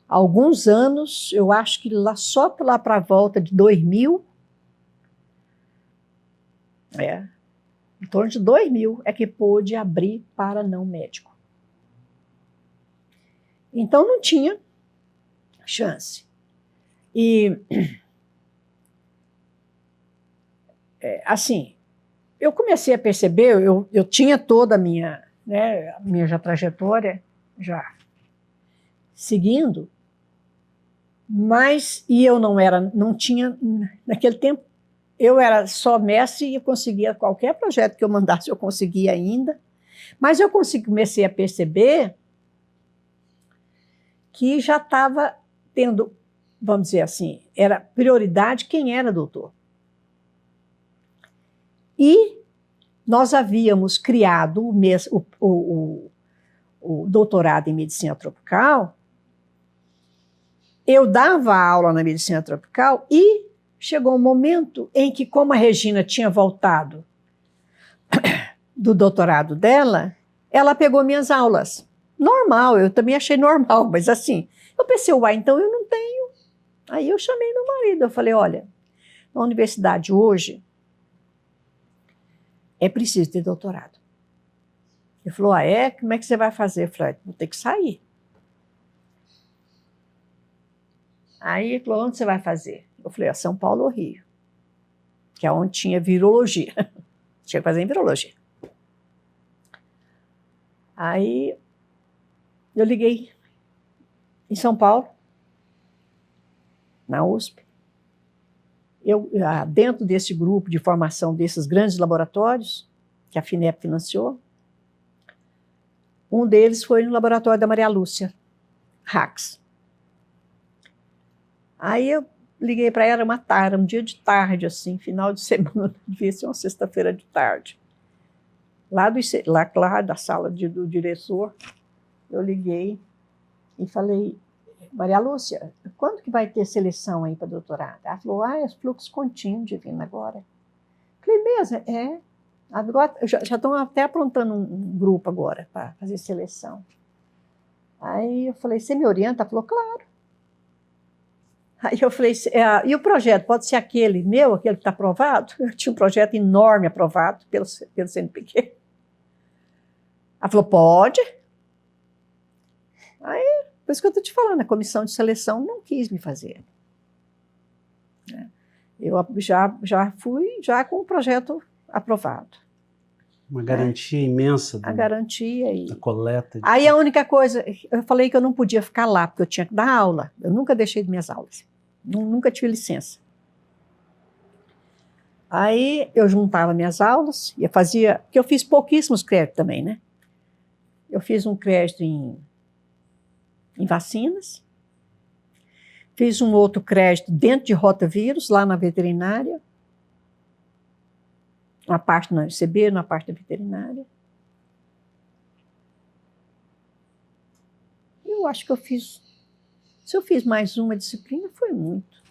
alguns anos, eu acho que só lá para a volta de 2000, em torno de 2000 é que pôde abrir para não médico. Então não tinha chance. E, assim, eu comecei a perceber, eu tinha toda a minha já trajetória, já seguindo, mas eu não tinha, naquele tempo, eu era só mestre e eu conseguia qualquer projeto que eu mandasse, eu conseguia ainda. Mas eu comecei a perceber que já estava tendo, vamos dizer assim, era prioridade quem era doutor. E nós havíamos criado o doutorado em medicina tropical. Eu dava aula na medicina tropical e chegou um momento em que, como a Regina tinha voltado do doutorado dela, ela pegou minhas aulas. Normal, eu também achei normal, mas assim, eu pensei, então eu não tenho. Aí eu chamei meu marido, eu falei, olha, na universidade hoje é preciso ter doutorado. Ele falou, como é que você vai fazer? Eu falei, vou ter que sair. Aí ele falou, onde você vai fazer? Eu falei, São Paulo ou Rio, que é onde tinha virologia. Tinha que fazer em virologia. Aí eu liguei em São Paulo, na USP. Dentro desse grupo de formação desses grandes laboratórios, que a FINEP financiou, um deles foi no laboratório da Maria Lúcia Rax. Aí eu liguei para ela uma tarde, um dia de tarde, assim, final de semana, devia ser uma sexta-feira de tarde. Lá da sala do diretor, eu liguei e falei, Maria Lúcia, quando que vai ter seleção aí para doutorado? Ela falou, é fluxo contínuo divino agora. Falei, mesmo? É. Agora, já estão até aprontando um grupo agora para fazer seleção. Aí eu falei, você me orienta? Ela falou, claro. Aí eu falei, e o projeto pode ser aquele meu, aquele que está aprovado? Eu tinha um projeto enorme aprovado pelo CNPq. Ela falou, pode. Aí, por isso que eu estou te falando, a comissão de seleção não quis me fazer. Eu já fui com o projeto aprovado. Uma garantia imensa a garantia da coleta. Aí a única coisa, eu falei que eu não podia ficar lá, porque eu tinha que dar aula. Eu nunca deixei de minhas aulas. Nunca tive licença. Aí eu juntava minhas aulas, e porque eu fiz pouquíssimos créditos também, né? Eu fiz um crédito em vacinas, fiz um outro crédito dentro de rotavírus, lá na veterinária, uma parte na UCB, na parte da veterinária. Eu acho que se eu fiz mais uma disciplina, foi muito.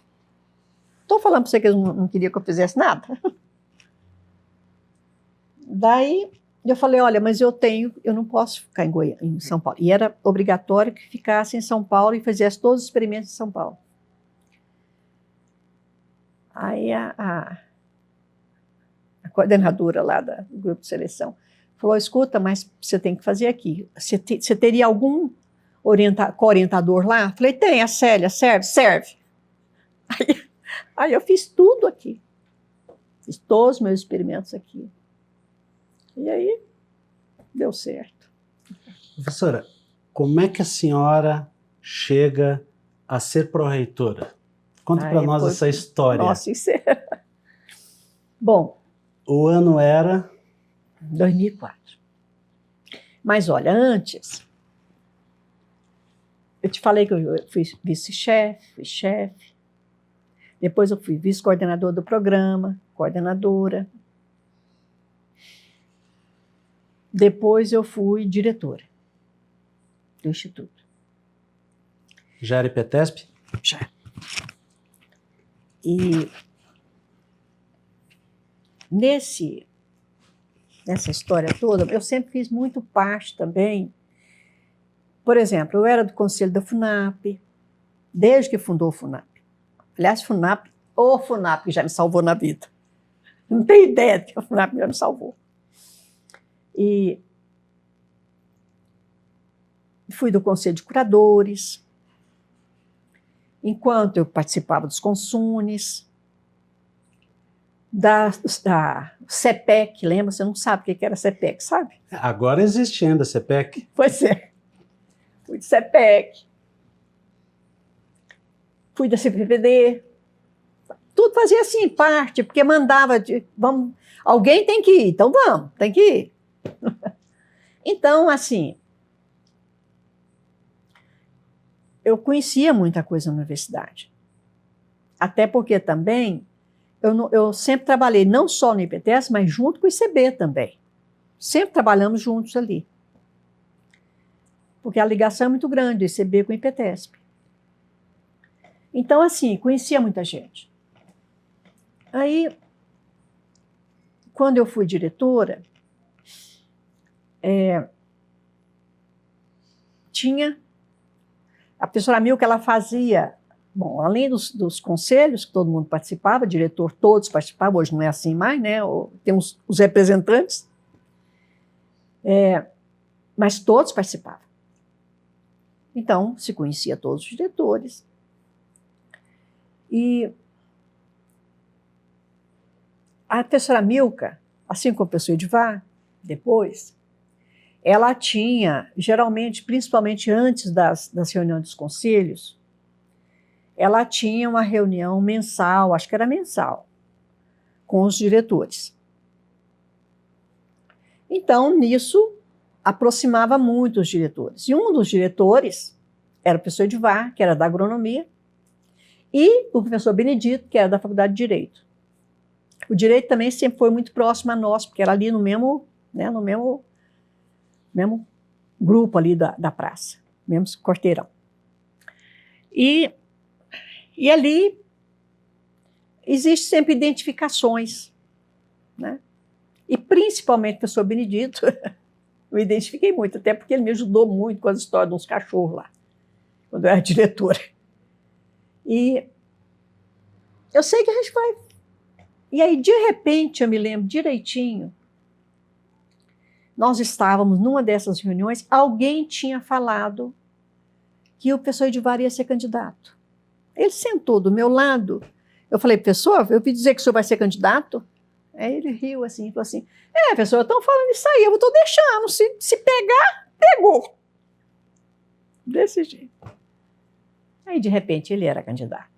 Estou falando para você que eles não queriam que eu fizesse nada. Daí eu falei, olha, mas eu não posso ficar em São Paulo. E era obrigatório que ficasse em São Paulo e fizesse todos os experimentos em São Paulo. Aí a coordenadora lá do grupo de seleção falou, escuta, mas você tem que fazer aqui. Você teria algum co-orientador lá? Falei, tem, a Célia, serve. Aí eu fiz tudo aqui. Fiz todos os meus experimentos aqui. E aí, deu certo. Professora, como é que a senhora chega a ser pró-reitora? Conta para nós essa história. Nossa, isso é... Bom... O ano era? 2004. Mas olha, antes... Eu te falei que eu fui vice-chefe, fui chefe. Depois eu fui vice-coordenador do programa, coordenadora. Depois eu fui diretora do Instituto. Já era IPTESP? Já. E nessa história toda, eu sempre fiz muito parte também. Por exemplo, eu era do conselho da FUNAP, desde que fundou o FUNAP. Aliás, o FUNAP já me salvou na vida. Não tem ideia de que o FUNAP já me salvou. E fui do conselho de curadores, enquanto eu participava dos consunes, da CEPEC, lembra? Você não sabe o que era CEPEC, sabe? Agora existe ainda a CEPEC. Pois é. Fui de CEPEC, fui da CPPD, tudo fazia assim, parte, porque mandava, alguém tem que ir, então vamos, tem que ir. Então, assim, eu conhecia muita coisa na universidade, até porque também, eu sempre trabalhei não só no IPTES, mas junto com o ICB também, sempre trabalhamos juntos ali. Porque a ligação é muito grande, ICB com o IPTESP. Então, assim, conhecia muita gente. Aí, quando eu fui diretora, tinha a professora Milka, ela fazia, bom, além dos conselhos, que todo mundo participava, diretor, todos participavam, hoje não é assim mais, né? Tem os representantes, mas todos participavam. Então, se conhecia todos os diretores. E a professora Milka, assim como a professora Edivar, depois, ela tinha, geralmente, principalmente antes das reuniões dos conselhos, ela tinha uma reunião mensal, acho que era mensal, com os diretores. Então, nisso, aproximava muito os diretores. E um dos diretores era o professor Edivar, que era da agronomia, e o professor Benedito, que era da Faculdade de Direito. O Direito também sempre foi muito próximo a nós, porque era ali no mesmo, né, no mesmo grupo ali da praça, mesmo quarteirão. E ali existe sempre identificações, né? E principalmente o professor Benedito, eu identifiquei muito, até porque ele me ajudou muito com as histórias de uns cachorros lá, quando eu era diretora. E eu sei que a gente vai... E aí, de repente, eu me lembro direitinho, nós estávamos numa dessas reuniões, alguém tinha falado que o professor Edivar ia ser candidato. Ele sentou do meu lado. Eu falei, professor, eu ouvi dizer que o senhor vai ser candidato? Aí ele riu assim, falou assim, professor, estão falando isso aí, eu estou deixando, se pegar, pegou. Desse jeito. Aí, de repente, ele era candidato.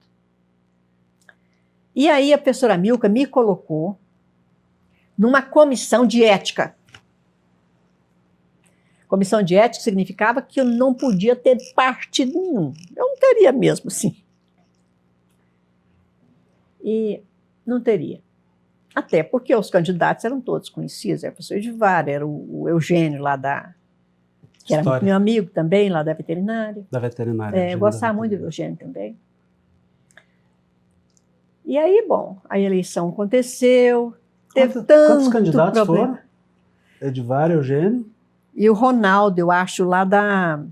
E aí a professora Milka me colocou numa comissão de ética. Comissão de ética significava que eu não podia ter partido nenhum. Eu não teria mesmo, sim. E não teria. Até porque os candidatos eram todos conhecidos. Era o professor Edivar, era o Eugênio lá que era meu amigo também, lá da veterinária. Da veterinária. Eu gostava muito do Eugênio também. E aí, bom, a eleição aconteceu, teve quantos candidatos foram? Edivar, Eugênio? E o Ronaldo, eu acho, lá da...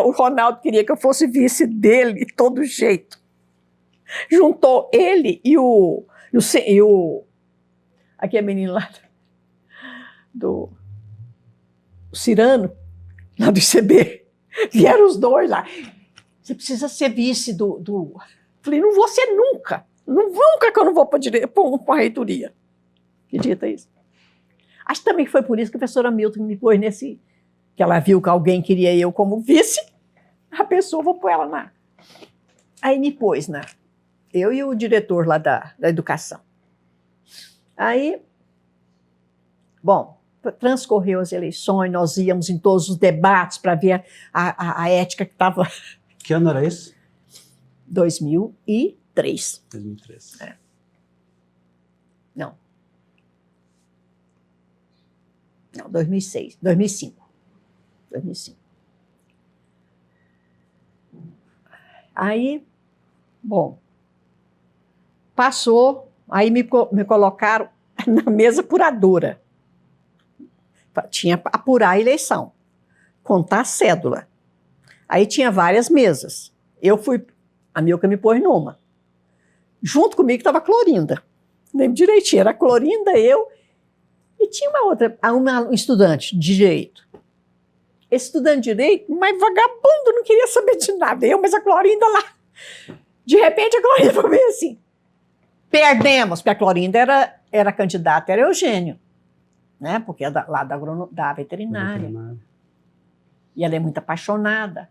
o Ronaldo queria que eu fosse vice dele de todo jeito. Juntou ele e aquele menino lá do Cirano, lá do ICB. Vieram os dois lá. Você precisa ser vice do... Falei, não vou ser nunca. Nunca que eu não vou para a reitoria. Acredita isso? Acho que também foi por isso que a professora Milton me pôs nesse... Que ela viu que alguém queria eu como vice. A pessoa, vou pôr ela na... Aí me pôs na... Eu e o diretor lá da educação. Aí... Bom, transcorreu as eleições, nós íamos em todos os debates para ver a ética que estava... Que ano era isso? 2003. 2003. Não, 2006. 2005. Aí, bom, passou, aí me colocaram na mesa apuradora. Tinha que apurar a eleição, contar a cédula. Aí tinha várias mesas. A Milka me pôs numa. Junto comigo estava a Clorinda. Lembro direitinho, era a Clorinda, eu, e tinha uma estudante de direito. Esse estudante de direito, mas vagabundo, não queria saber de nada. Mas a Clorinda lá. De repente a Clorinda foi bem assim. Perdemos, porque a Clorinda era candidata, era Eugênio, né? Porque é lá da veterinária. E ela é muito apaixonada.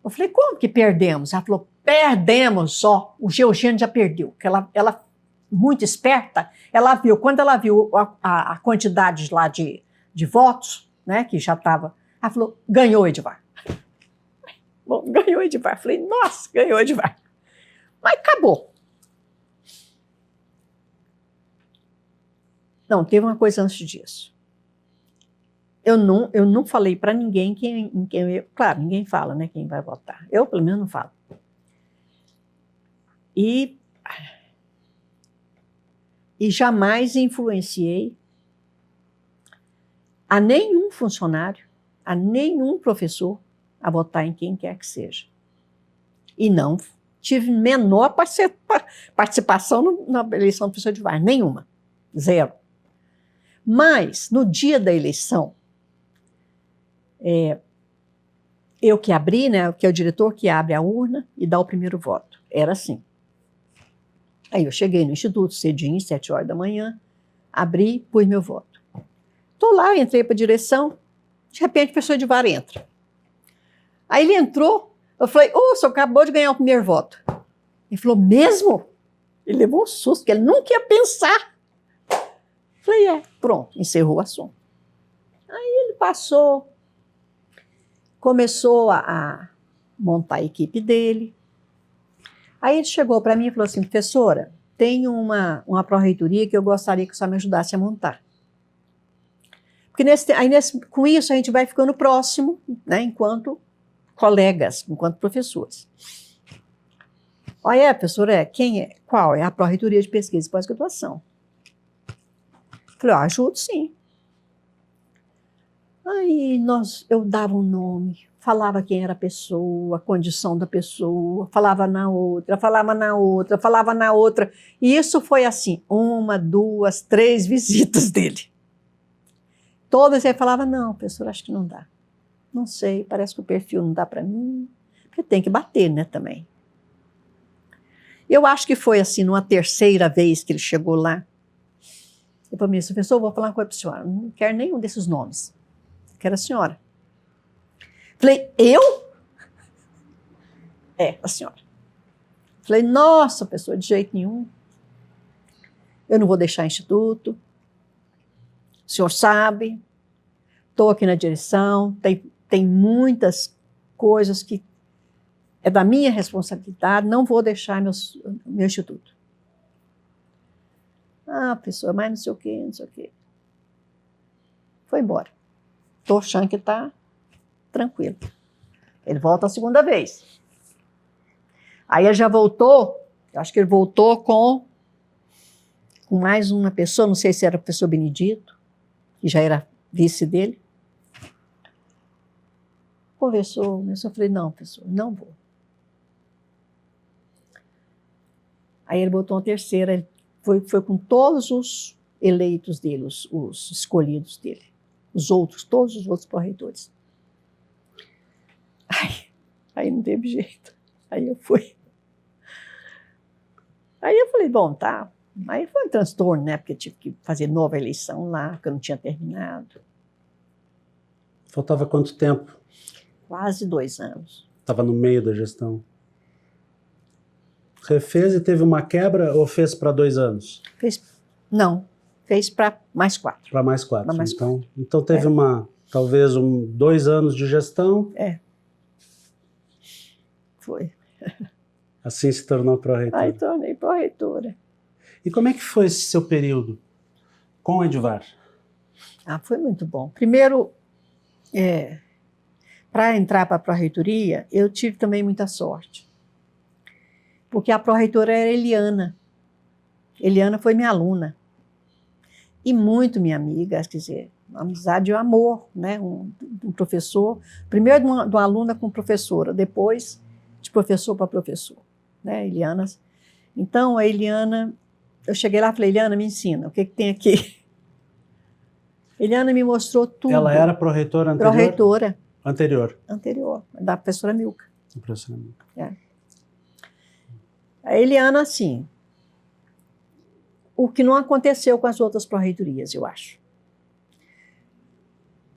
Eu falei, como que perdemos? Ela falou, perdemos só. O Eugênio já perdeu. Porque ela muito esperta, ela viu, quando ela viu a quantidade lá de votos, né, que já estava, ela falou, ganhou Edivar. Bom, ganhou Edivar. Falei, nossa, ganhou Edivar. Mas acabou. Não, teve uma coisa antes disso. Eu não falei para ninguém claro, ninguém fala, né, quem vai votar. Eu, pelo menos, não falo. E jamais influenciei a nenhum funcionário, a nenhum professor a votar em quem quer que seja. E não tive menor participação na eleição do professor Edivar, nenhuma, zero. Mas, no dia da eleição, eu que abri, né, que é o diretor que abre a urna e dá o primeiro voto. Era assim. Aí eu cheguei no instituto cedinho, 7 horas da manhã, abri, pus meu voto. Estou lá, entrei para a direção, de repente o professor Edivar entra. Aí ele entrou, eu falei, o senhor acabou de ganhar o primeiro voto. Ele falou, mesmo? Ele levou um susto, porque ele nunca ia pensar. Falei, pronto, encerrou o assunto. Aí ele passou, começou a montar a equipe dele. Aí ele chegou para mim e falou assim, professora, tem uma pró-reitoria que eu gostaria que você me ajudasse a montar. Porque com isso a gente vai ficando próximo, né, enquanto colegas, enquanto professores. Olha, professora, quem é? Qual? É a Pró-Reitoria de Pesquisa e Pós-Graduação. Falei, ajudo sim. Aí eu dava um nome, falava quem era a pessoa, a condição da pessoa, falava na outra, falava na outra, falava na outra. E isso foi assim, 1, 2, 3 visitas dele. Todas ele falava, não, professor, acho que não dá. Não sei, parece que o perfil não dá para mim. Porque tem que bater, né, também. Eu acho que foi assim, numa terceira vez que ele chegou lá. Eu falei, professor, vou falar uma coisa para a senhora. Não quero nenhum desses nomes. Quero a senhora. Falei, eu? É, a senhora. Falei, nossa, professor, de jeito nenhum. Eu não vou deixar instituto. O senhor sabe. Estou aqui na direção. Tem muitas coisas que é da minha responsabilidade. Não vou deixar meu instituto. Ah, professor, mas não sei o quê, não sei o quê. Foi embora. Estou achando que está tranquilo. Ele volta a segunda vez. Aí ele já voltou, eu acho que ele voltou com mais uma pessoa, não sei se era o professor Benedito, que já era vice dele. Conversou, eu falei, não, professor, não vou. Aí ele botou uma terceira, ele foi com todos os eleitos dele, os escolhidos dele. Os outros, todos os outros pró-reitores. Aí não teve jeito. Aí eu fui. Aí eu falei, bom, tá. Aí foi um transtorno, né? Porque eu tive que fazer nova eleição lá, porque eu não tinha terminado. Faltava quanto tempo? Quase 2 anos. Estava no meio da gestão. Refez e teve uma quebra ou fez para 2 anos? Fez para mais 4. Para mais 4. Pra mais então teve talvez 2 anos de gestão. É. Foi. Assim se tornou pró-reitora. Aí tornei pró-reitora. E como é que foi esse seu período com o Edivar? Foi muito bom. Primeiro, para entrar para a pró-reitoria, eu tive também muita sorte. Porque a pró-reitora era Eliana. Eliana foi minha aluna. E muito minha amiga, quer dizer, uma amizade e um amor, né? Um professor, primeiro de uma aluna com professora, depois de professor para professor, né? Eliana. Então, a Eliana, eu cheguei lá e falei, Eliana, me ensina, o que tem aqui? Eliana me mostrou tudo. Ela era pró-reitora anterior? Pró-reitora. Anterior, da professora Milka. A professora Milka. É. A Eliana, assim, o que não aconteceu com as outras pró-reitorias, eu acho.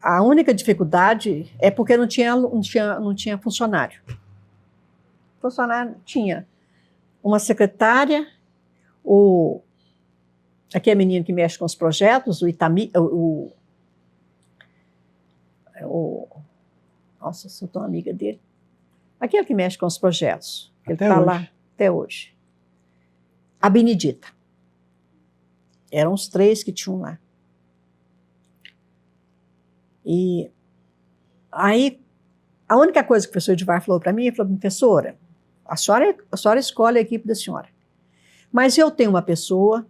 A única dificuldade é porque não tinha funcionário. Funcionário tinha uma secretária, aqui é a menina que mexe com os projetos, nossa, sou tão amiga dele. Aquele que mexe com os projetos. Ele está lá até hoje. A Benedita. Eram os 3 que tinham lá. E aí, a única coisa que o professor Edivar falou para mim, ele falou, professora, a senhora escolhe a equipe da senhora. Mas eu tenho uma pessoa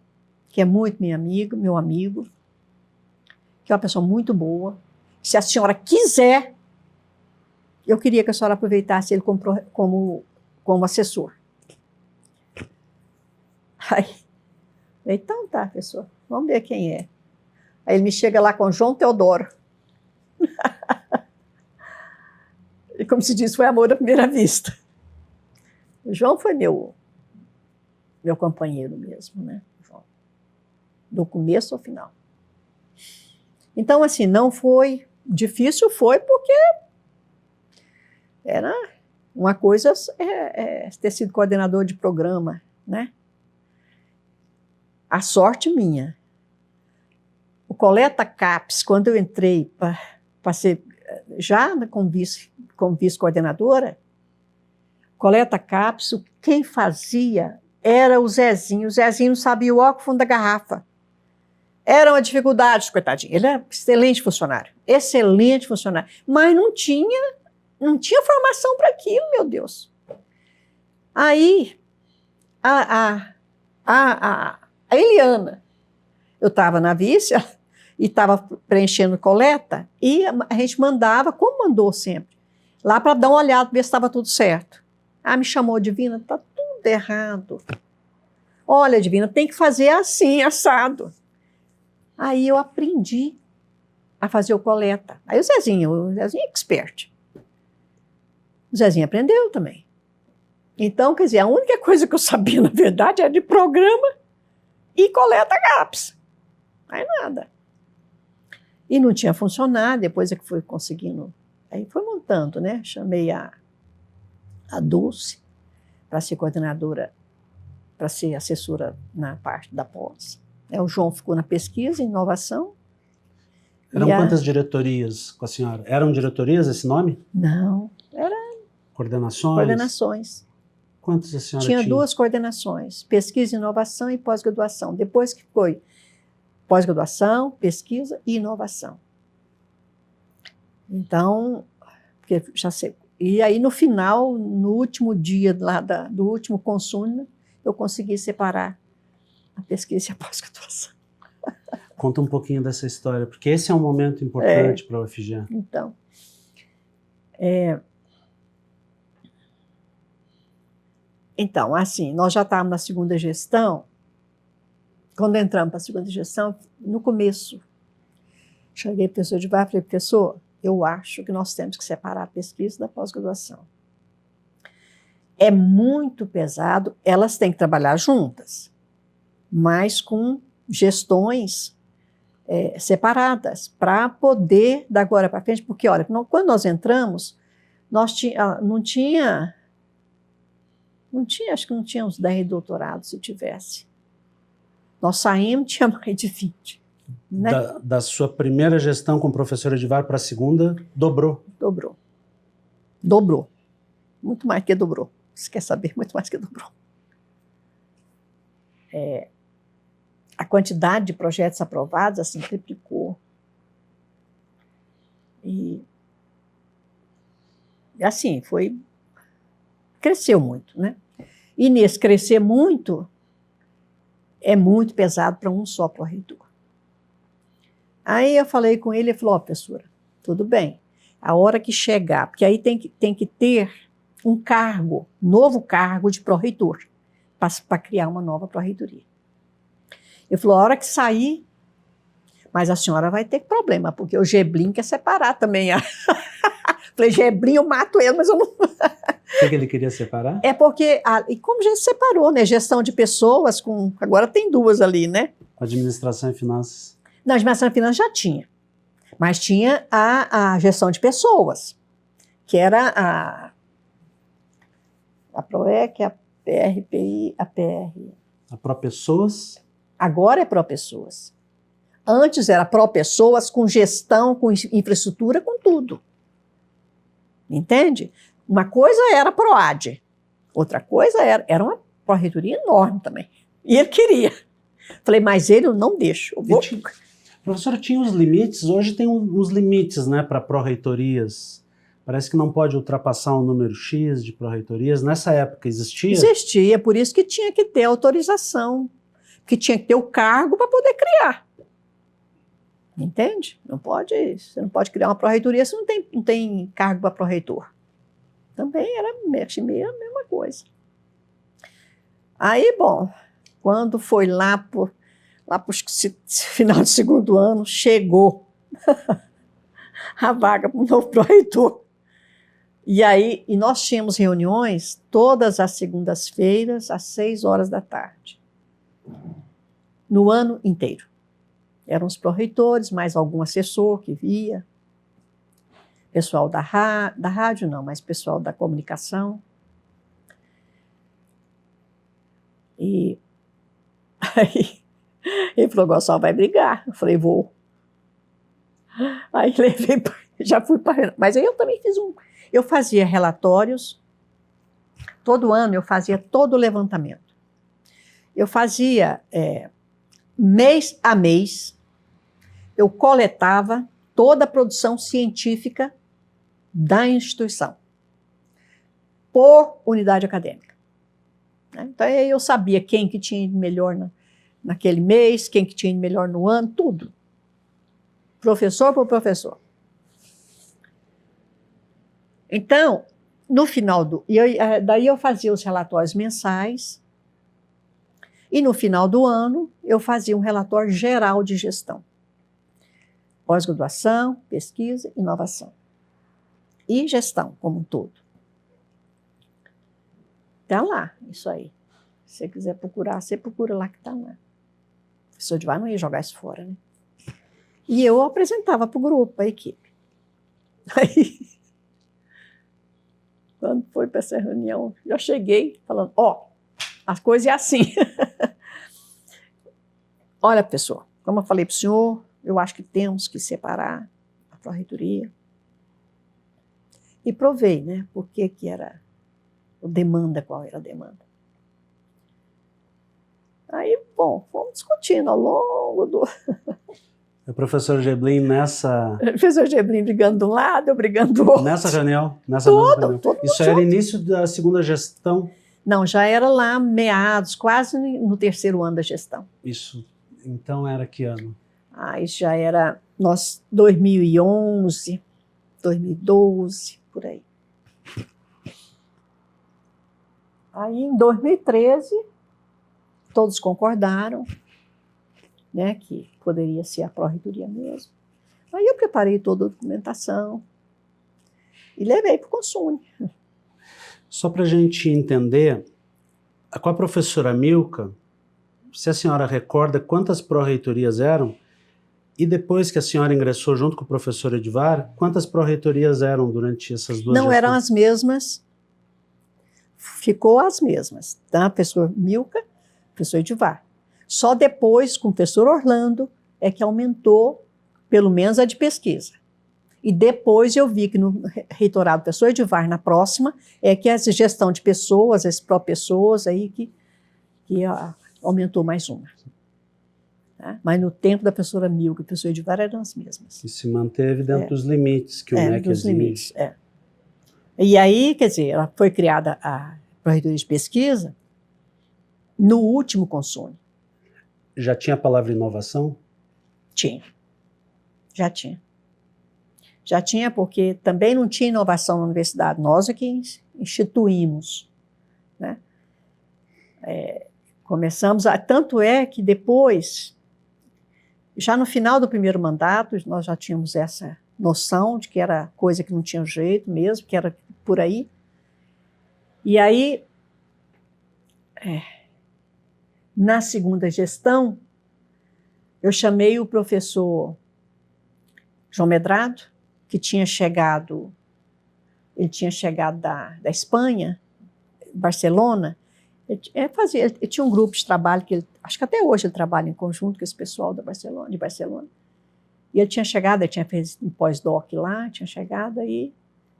que é muito meu amigo, que é uma pessoa muito boa. Se a senhora quiser, eu queria que a senhora aproveitasse ele como assessor. Aí, então tá, professor, vamos ver quem é. Aí ele me chega lá com João Teodoro. E como se diz, foi amor à primeira vista. O João foi meu companheiro mesmo, né? João. Do começo ao final. Então, assim, não foi difícil, foi porque era uma coisa ter sido coordenador de programa, né? A sorte minha. O Coleta CAPES, quando eu entrei para ser já como vice-coordenadora, Coleta cápsula, quem fazia era o Zezinho. O Zezinho não sabia o óculos fundo da garrafa. Era uma dificuldade, coitadinho. Ele era excelente funcionário. Excelente funcionário. Mas não tinha formação para aquilo, meu Deus. Aí, a Eliana, eu estava na vice e estava preenchendo coleta e a gente mandava, como mandou sempre, lá para dar uma olhada, ver se estava tudo certo. Ah, me chamou, Divina, está tudo errado. Olha, Divina, tem que fazer assim, assado. Aí eu aprendi a fazer o coleta. Aí o Zezinho é expert. O Zezinho aprendeu também. Então, quer dizer, a única coisa que eu sabia, na verdade, era de programa e coleta GAPS. Aí nada. E não tinha funcionado, depois é que fui conseguindo. Aí foi montando, né? Chamei a Dulce para ser coordenadora, para ser assessora na parte da pós. O João ficou na pesquisa e inovação. Eram quantas diretorias com a senhora? Eram diretorias esse nome? Não, era coordenações. Coordenações. Quantas a senhora tinha? Tinha 2 coordenações, pesquisa, inovação e pós-graduação. Depois que foi pós-graduação, pesquisa e inovação. Então, porque já sei. E aí no final, no último dia lá do último consumo, eu consegui separar a pesquisa e a pós-graduação. Conta um pouquinho dessa história, porque esse é um momento importante para a UFG. Então, assim, nós já estávamos na segunda gestão. Quando entramos para a segunda gestão, no começo, cheguei para o professor Edivar e falei, professor, eu acho que nós temos que separar a pesquisa da pós-graduação. É muito pesado, elas têm que trabalhar juntas, mas com gestões separadas, para poder, da agora para frente, porque, olha, quando nós entramos, não tinha, acho que não tinha uns 10 doutorados, se tivesse. Nós saímos, tinha mais de 20. Né? Da sua primeira gestão com o professor Edivar para a segunda, dobrou? Dobrou. Muito mais que dobrou. Você quer saber? Muito mais que dobrou. A quantidade de projetos aprovados, assim, triplicou. E assim, cresceu muito, né? E nesse crescer muito, é muito pesado para um só pró-reitor. Aí eu falei com ele, ele falou, professora, tudo bem, a hora que chegar, porque aí tem que ter um cargo, novo cargo de pró-reitor, para criar uma nova pró-reitoria. Ele falou, a hora que sair, mas a senhora vai ter problema, porque o Geblin quer separar também. Falei, Geblin, eu mato ele, mas eu não... O que ele queria separar? É porque, e como a gente separou, né? Gestão de pessoas, agora tem 2 ali, né? Administração e finanças. Não, administração e finanças já tinha. Mas tinha a gestão de pessoas, que era a PROEC, a PRPI, a PR. A Pró-Pessoas? Agora é Pró-Pessoas. Antes era Pró-Pessoas com gestão, com infraestrutura, com tudo. Entende? Uma coisa era PROAD, outra coisa era uma pró-reitoria enorme também. E ele queria. Falei, mas ele eu não deixo. Professora, tinha os limites, hoje tem uns limites, né, para pró-reitorias. Parece que não pode ultrapassar um número X de pró-reitorias. Nessa época existia? Existia, por isso que tinha que ter autorização, que tinha que ter o cargo para poder criar. Entende? Você não pode criar uma pró-reitoria se não tem cargo para pró-reitor. Também era meio a mesma coisa. Aí, bom, quando foi lá para o final do segundo ano, chegou a vaga para o novo pró-reitor. E nós tínhamos reuniões todas as segundas-feiras, às 6 horas da tarde, no ano inteiro. Eram os pró-reitores, mais algum assessor que via, pessoal da rádio não, mas pessoal da comunicação. E aí ele falou, Gonçalo, vai brigar. Eu falei, vou. Aí levei, já fui para... Mas aí eu também eu fazia relatórios Todo ano eu fazia todo o levantamento. Eu fazia mês a mês, eu coletava toda a produção científica da instituição, por unidade acadêmica. Então eu sabia quem que tinha ido melhor naquele mês, quem que tinha ido melhor no ano, tudo. Professor por professor. Então, no final daí eu fazia os relatórios mensais e no final do ano eu fazia um relatório geral de gestão. Pós-graduação, pesquisa, inovação. E gestão como um todo. Está lá, isso aí. Se você quiser procurar, você procura lá que está lá. O professor Edivar não ia jogar isso fora, né? E eu apresentava para o grupo, a equipe. Aí, quando foi para essa reunião, já cheguei falando, as coisas é assim. Olha, professor, como eu falei para o senhor, eu acho que temos que separar a pró-reitoria. E provei, né, por que era a demanda, qual era a demanda. Aí, bom, fomos discutindo ao longo do... O professor Geblin O professor Geblin brigando de um lado, eu brigando do outro. Nessa reunião? Todo Isso era início da segunda gestão? Não, já era lá meados, quase no terceiro ano da gestão. Isso, então era que ano? Isso já era 2011, 2012, por aí. Aí, em 2013, todos concordaram, né, que poderia ser a pró-reitoria mesmo. Aí eu preparei toda a documentação e levei para o Consune. Só para a gente entender, com a professora Milka, se a senhora recorda quantas pró-reitorias eram, e depois que a senhora ingressou junto com o professor Edivar, quantas pró-reitorias eram durante essas duas Não gestões? eram as mesmas, ficou as mesmas, tá? Professor Milka, professor Edivar. Só depois, com o professor Orlando, é que aumentou, pelo menos a de pesquisa. E depois eu vi que no reitorado do professor Edivar, na próxima, é que essa gestão de pessoas, as pró-pessoas, aí que aumentou mais uma. Tá? Mas no tempo da professora Milka e do professor Edivar eram as mesmas. E se manteve dentro dos limites que o MEC dos exige. limites, E aí, quer dizer, ela foi criada a pró-reitoria de pesquisa no último Consune. Já tinha a palavra inovação? Tinha. Já tinha. Já tinha, porque também não tinha inovação na universidade. Nós é que instituímos. Né? Começamos, tanto é que depois, já no final do primeiro mandato, nós já tínhamos essa noção de que era coisa que não tinha jeito mesmo, que era por aí. E aí, na segunda gestão, eu chamei o professor João Medrado, que tinha chegado da Espanha, Barcelona. Ele tinha um grupo de trabalho que acho que até hoje ele trabalha em conjunto com esse pessoal de Barcelona. E ele tinha chegado, ele tinha feito um pós-doc lá, tinha chegado aí,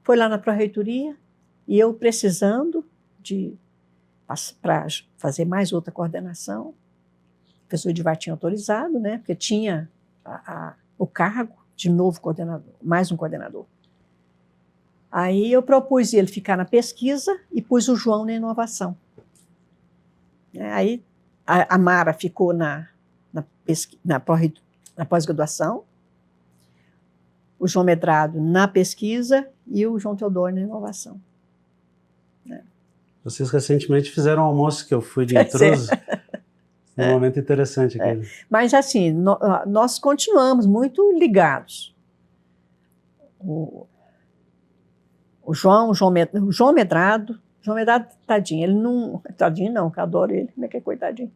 foi lá na pró-reitoria, e eu precisando para fazer mais outra coordenação. O professor Edivar tinha autorizado, né, porque tinha o cargo de novo coordenador, mais um coordenador. Aí eu propus ele ficar na pesquisa e pus o João na inovação. Aí a Mara ficou na pós-graduação, o João Medrado na pesquisa e o João Teodoro na inovação. Vocês recentemente fizeram um almoço que eu fui de intruso. Um momento interessante aqui. Mas assim, nós continuamos muito ligados. O João Medrado, tadinho, ele não... Tadinho não, que eu adoro ele, como é que é coitadinho?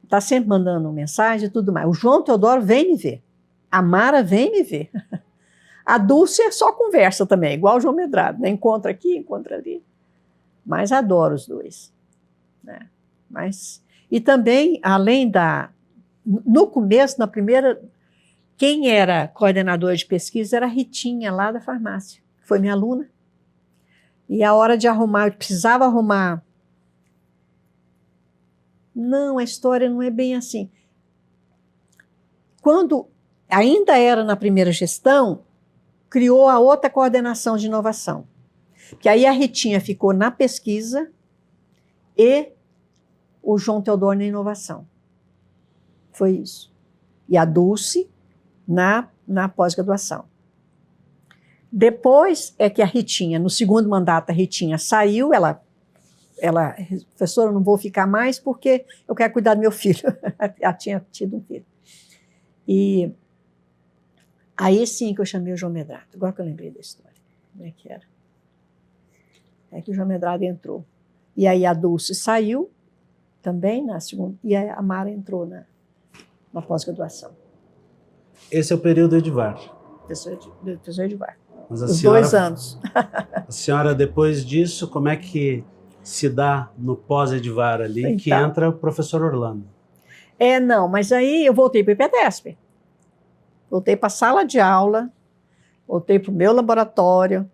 Está sempre mandando mensagem e tudo mais. O João Teodoro vem me ver. A Mara vem me ver. A Dulce só conversa também, igual o João Medrado, né? Encontra aqui, encontra ali. Mas adoro os dois. Né? E também, além no começo, na primeira, quem era coordenadora de pesquisa era a Ritinha, lá da farmácia, que foi minha aluna. E a hora de arrumar, eu precisava arrumar. Não, a história não é bem assim. Quando ainda era na primeira gestão, criou a outra coordenação de inovação. Que aí a Ritinha ficou na pesquisa e o João Teodoro na inovação. Foi isso. E a Dulce na pós-graduação. Depois é que a Ritinha, no segundo mandato, a Ritinha saiu, ela, professora, eu não vou ficar mais porque eu quero cuidar do meu filho. Ela tinha tido um filho. E aí sim que eu chamei o João Medrado, agora que eu lembrei da história. Como é que era? É que o João Medrado entrou. E aí a Dulce saiu também na segunda, e a Mara entrou na pós-graduação. Esse é o período Edivar. Professor Edivar. Mas Os 2 anos. A senhora, depois disso, como é que se dá no pós-Edivar ali, Então, que entra o professor Orlando? Não, mas aí eu voltei para o IPTESP. Voltei para a sala de aula, voltei para o meu laboratório.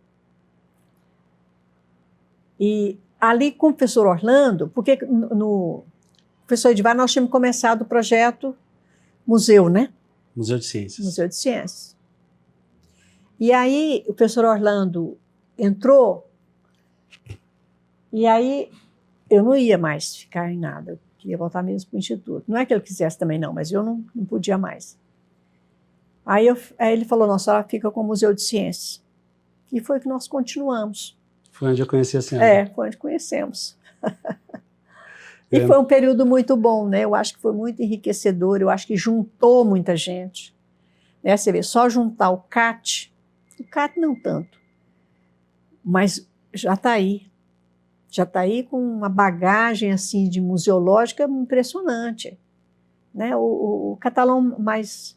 E ali com o professor Orlando, porque no professor Edivar nós tínhamos começado o projeto Museu, né? Museu de Ciências. Museu de Ciências. E aí o professor Orlando entrou, e aí eu não ia mais ficar em nada, eu queria voltar mesmo para o Instituto. Não é que ele quisesse também não, mas eu não podia mais. Aí ele falou, nossa, ela fica com o Museu de Ciências. E foi que nós continuamos. Foi onde eu conheci a senhora. Foi onde conhecemos. E foi um período muito bom, né? Eu acho que foi muito enriquecedor, eu acho que juntou muita gente. Né? Você vê, só juntar o CAT não tanto, mas já está aí. Já está aí com uma bagagem assim, de museológica impressionante. Né? O Catalão mais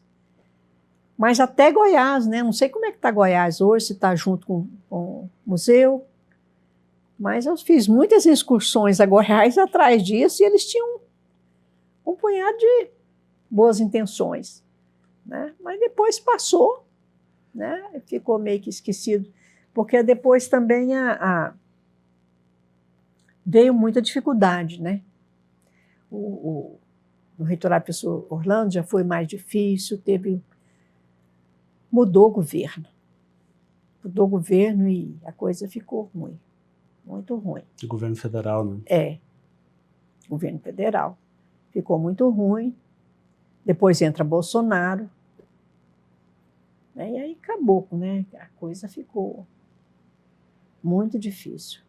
até Goiás, né? Não sei como é que está Goiás hoje, se está junto com o museu, mas eu fiz muitas excursões a Goiás atrás disso e eles tinham um punhado de boas intenções. Né? Mas depois passou, né? Ficou meio que esquecido, porque depois também veio muita dificuldade. Né? No reitorado do professor Orlando já foi mais difícil, mudou o governo. Mudou o governo e a coisa ficou ruim. Muito ruim. O governo federal, né? Governo federal. Ficou muito ruim. Depois entra Bolsonaro. Né? E aí acabou, né? A coisa ficou muito difícil.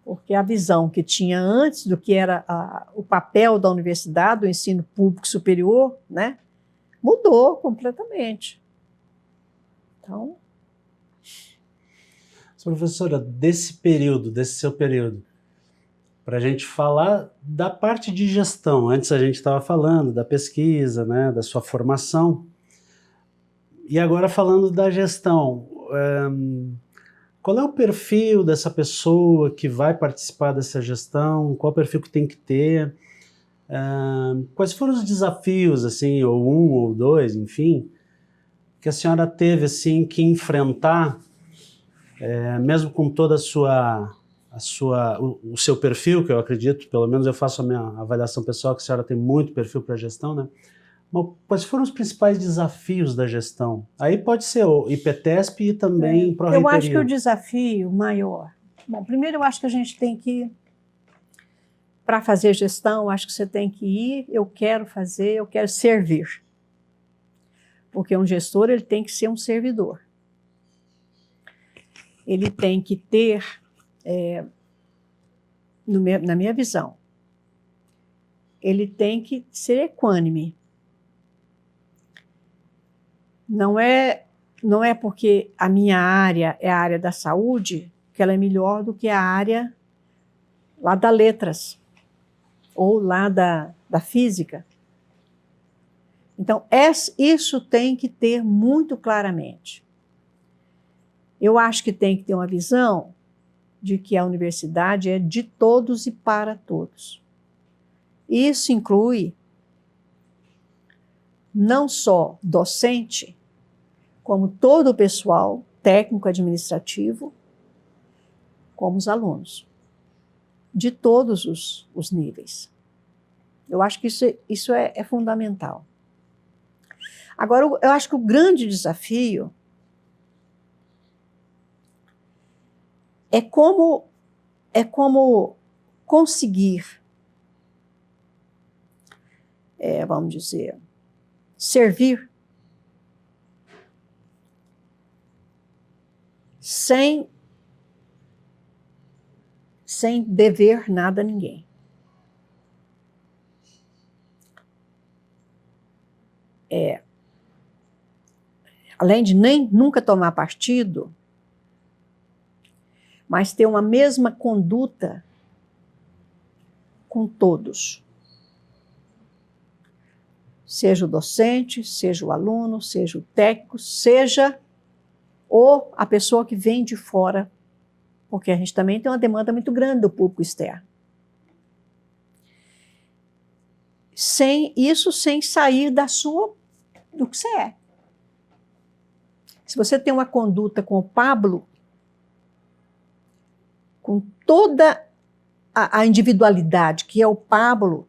Porque a visão que tinha antes do que era o papel da universidade, do ensino público superior, né? Mudou completamente. Então... Professora, desse seu período, para a gente falar da parte de gestão. Antes a gente estava falando da pesquisa, né, da sua formação, e agora falando da gestão. Qual é o perfil dessa pessoa que vai participar dessa gestão? Qual o perfil que tem que ter? Quais foram os desafios, assim, ou 1 ou 2, enfim, que a senhora teve assim, que enfrentar, mesmo com toda o seu perfil, que eu acredito, pelo menos eu faço a minha avaliação pessoal, que a senhora tem muito perfil para gestão, né? Mas quais foram os principais desafios da gestão? Aí pode ser o IPTESP e também Pró-Reitoria. Eu acho que o desafio maior... Bom, primeiro eu acho que a gente tem que... Para fazer gestão, eu acho que você tem que ir, eu quero fazer, eu quero servir. Porque um gestor, ele tem que ser um servidor. Ele tem que ter, na minha visão, ele tem que ser equânime. Não é porque a minha área é a área da saúde que ela é melhor do que a área lá da letras ou lá da física. Então, isso tem que ter muito claramente. Eu acho que tem que ter uma visão de que a universidade é de todos e para todos. Isso inclui não só docente, como todo o pessoal técnico-administrativo, como os alunos, de todos os níveis. Eu acho que isso é fundamental. Agora, eu acho que o grande desafio é como conseguir, vamos dizer, servir sem dever nada a ninguém. Além de nunca tomar partido, mas ter uma mesma conduta com todos. Seja o docente, seja o aluno, seja o técnico, seja a pessoa que vem de fora, porque a gente também tem uma demanda muito grande do público externo. Sem sair do que você é. Se você tem uma conduta com o Pablo, com toda a individualidade que é o Pablo,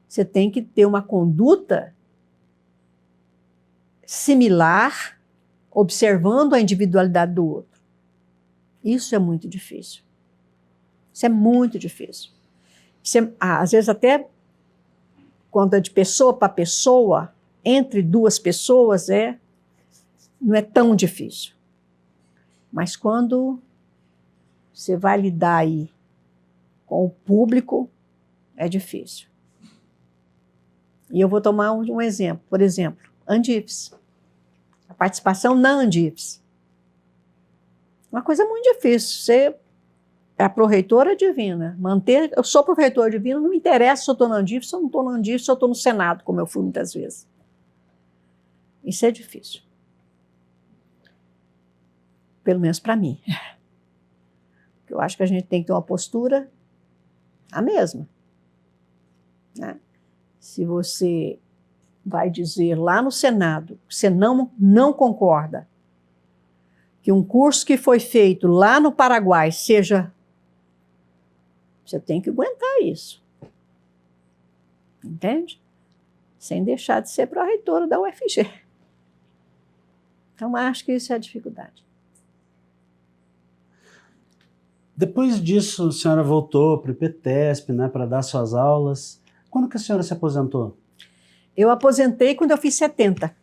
você tem que ter uma conduta similar, observando a individualidade do outro. Isso é muito difícil. Isso é muito difícil. Às vezes até quando é de pessoa para pessoa, entre duas pessoas, não é tão difícil. Mas quando você vai lidar aí com o público, é difícil. E eu vou tomar um exemplo. Por exemplo, Andifes. A participação na Andifes. Uma coisa muito difícil. Você é a pró-reitora divina. Eu sou pró-reitora divina, não me interessa se eu estou na Andifes, se eu não estou na Andifes, se eu estou no Senado, como eu fui muitas vezes. Isso é difícil. Pelo menos para mim. Eu acho que a gente tem que ter uma postura a mesma. Né? Se você vai dizer lá no Senado que você não concorda que um curso que foi feito lá no Paraguai seja... Você tem que aguentar isso. Entende? Sem deixar de ser pró-reitora da UFG. Então, acho que isso é a dificuldade. Depois disso, a senhora voltou para o IPTESP, né, para dar suas aulas. Quando que a senhora se aposentou? Eu aposentei quando eu fiz 70.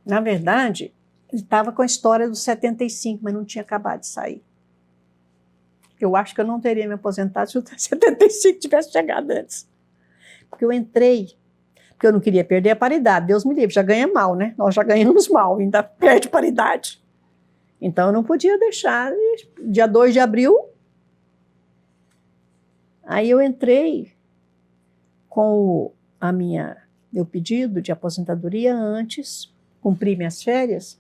Na verdade, ele estava com a história dos 75, mas não tinha acabado de sair. Eu acho que eu não teria me aposentado se o 75 tivesse chegado antes. Porque eu entrei, porque eu não queria perder a paridade. Deus me livre, já ganha mal, né? Nós já ganhamos mal, ainda perde paridade. Então, eu não podia deixar. Dia 2 de abril, aí eu entrei com meu pedido de aposentadoria antes, cumpri minhas férias,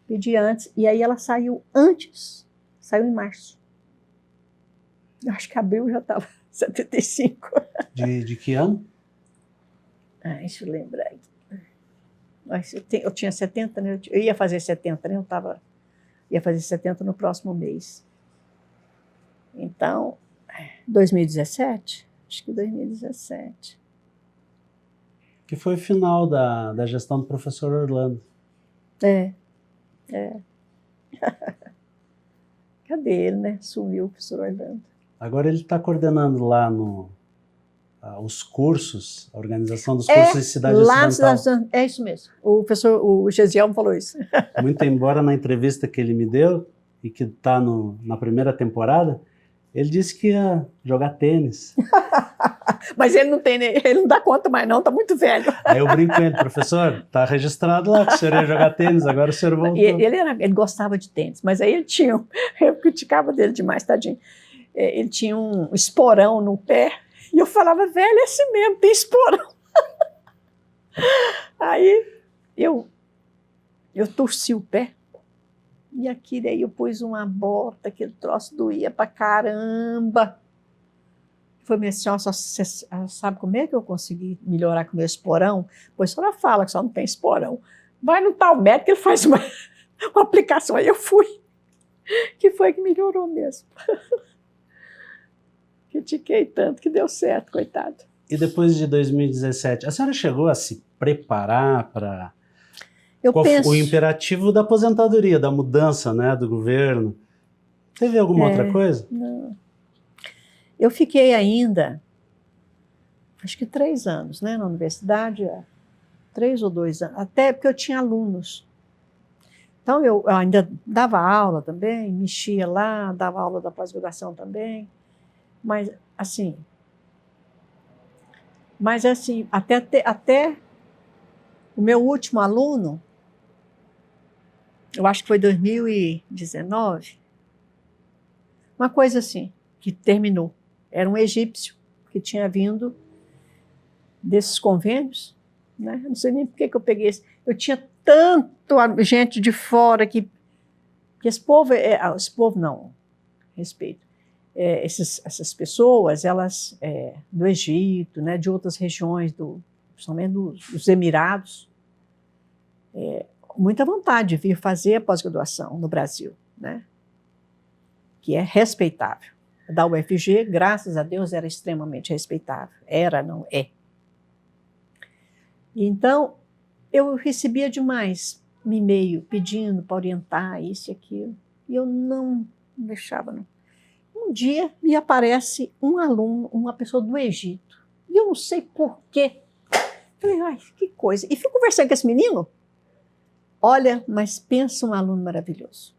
pedi antes, e aí ela saiu antes, saiu em março. Eu acho que abril já estava 75. De que ano? Deixa eu lembrar. Eu tinha 70, né? Eu ia fazer 70, né? Ia fazer 70 no próximo mês. Então, 2017? Acho que 2017. Que foi o final da gestão do professor Orlando. Cadê ele, né? Sumiu o professor Orlando. Agora ele está coordenando lá os cursos, a organização dos cursos em Cidade Ocidental. É isso mesmo. O Gesiel me falou isso. Muito embora na entrevista que ele me deu, e que está na primeira temporada, ele disse que ia jogar tênis. Mas ele não dá conta mais não, está muito velho. Aí eu brinco com ele, professor, está registrado lá que o senhor ia jogar tênis, agora o senhor voltou. Ele gostava de tênis, mas aí eu criticava dele demais, tadinho. Ele tinha um esporão no pé, e eu falava, velho, é assim mesmo, tem esporão. Aí eu torci o pé, e aqui daí eu pus uma bota, aquele troço doía pra caramba. Foi minha senhora, você sabe como é que eu consegui melhorar com o meu esporão? Pois a senhora fala que só não tem esporão. Vai no tal médico, ele faz uma aplicação. Aí eu fui. que foi que melhorou mesmo. Critiquei tanto que deu certo, coitado. E depois de 2017, a senhora chegou a se preparar para o imperativo da aposentadoria, da mudança, né, do governo? Teve alguma outra coisa? Não. Eu fiquei ainda, acho que 3 anos, né, na universidade, 3 ou 2 anos, até porque eu tinha alunos. Então, eu ainda dava aula também, mexia lá, dava aula da pós-graduação também, mas assim, até o meu último aluno, eu acho que foi 2019, uma coisa assim, que terminou. Era um egípcio que tinha vindo desses convênios, né? Não sei nem por que eu peguei esse. Eu tinha tanto gente de fora que esse povo não, respeito. Essas pessoas, elas do Egito, né, de outras regiões, principalmente dos Emirados, muita vontade de vir fazer a pós-graduação no Brasil, né, que é respeitável. Da UFG, graças a Deus, era extremamente respeitável. Era, não é. Então, eu recebia demais e-mail pedindo para orientar isso e aquilo, e eu não deixava, não. Um dia me aparece um aluno, uma pessoa do Egito, e eu não sei por quê. Falei, ai, que coisa. E fui conversando com esse menino. Olha, mas pensa um aluno maravilhoso.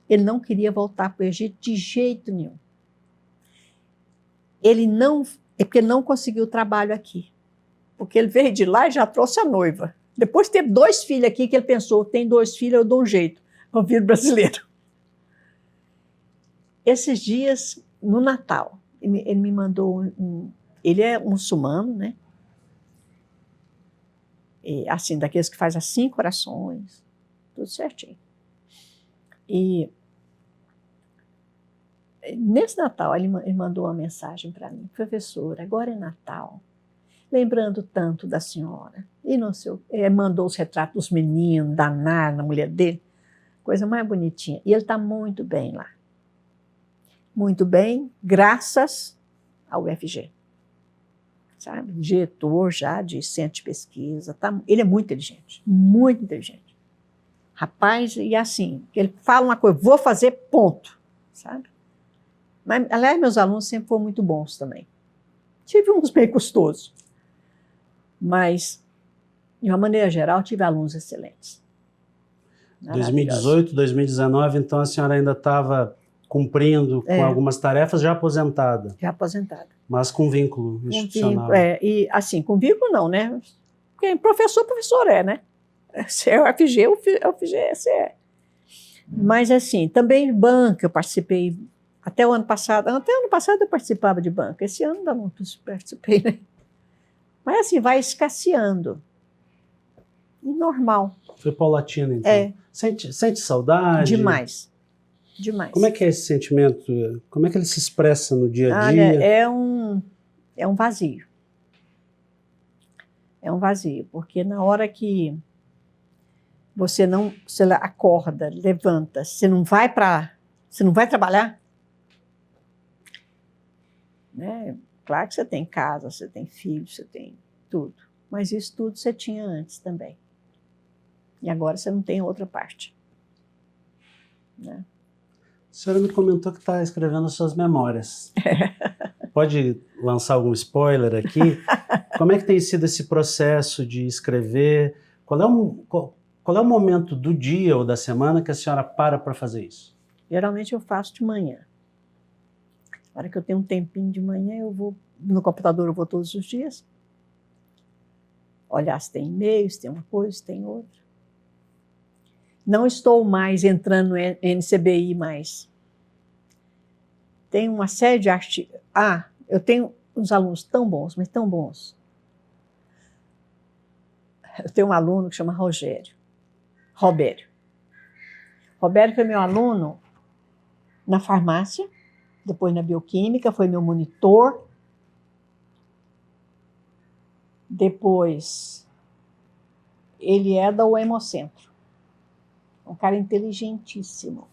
Ele não queria voltar para o Egito de jeito nenhum. Porque ele não conseguiu trabalho aqui. Porque ele veio de lá e já trouxe a noiva. Depois teve 2 filhos aqui que ele pensou, tem 2 filhos, eu dou um jeito. Eu viro brasileiro. Esses dias, no Natal, ele me mandou ele é muçulmano, né? E, assim, daqueles que faz as 5 orações, tudo certinho. E nesse Natal, ele mandou uma mensagem para mim, professora, agora é Natal, lembrando tanto da senhora. E não sei, mandou os retratos dos meninos, da Nara, da mulher dele, coisa mais bonitinha. E ele está muito bem lá. Muito bem, graças ao UFG. Sabe? Diretor já de centro de pesquisa. Ele é muito inteligente, muito inteligente. Rapaz, e assim, ele fala uma coisa, vou fazer, ponto. Sabe? Mas, aliás, meus alunos sempre foram muito bons também. Tive uns bem custosos. Mas, de uma maneira geral, tive alunos excelentes. 2018, 2019, então a senhora ainda estava cumprindo com algumas tarefas, já aposentada. Já aposentada. Mas com vínculo institucional. E assim, com vínculo não, né? Porque professor é, né? Se é o FG, o FGS é. Mas assim, também banca, eu participei, até o ano passado eu participava de banca, esse ano ainda não participei, né? Mas assim, vai escasseando. E normal. Foi paulatino, então. Sente saudade? Demais. Demais. Como é que é esse sentimento? Como é que ele se expressa no dia a dia? Olha, é um vazio. É um vazio, porque na hora que você acorda, levanta, você não vai trabalhar, né? Claro que você tem casa, você tem filho, você tem tudo, mas isso tudo você tinha antes também. E agora você não tem outra parte, né? A senhora me comentou que está escrevendo suas memórias. Pode lançar algum spoiler aqui? Como é que tem sido esse processo de escrever? Qual é o momento do dia ou da semana que a senhora para fazer isso? Geralmente eu faço de manhã. Na hora que eu tenho um tempinho de manhã, eu vou no computador, eu vou todos os dias. Olhar se tem e-mail, se tem uma coisa, se tem outra. Não estou mais entrando no NCBI mais. Tem uma série de artigos. Eu tenho uns alunos tão bons, mas tão bons. Eu tenho um aluno que chama Robério. Robério foi meu aluno na farmácia, depois na bioquímica, foi meu monitor. Depois, ele é da Hemocentro. Um cara inteligentíssimo.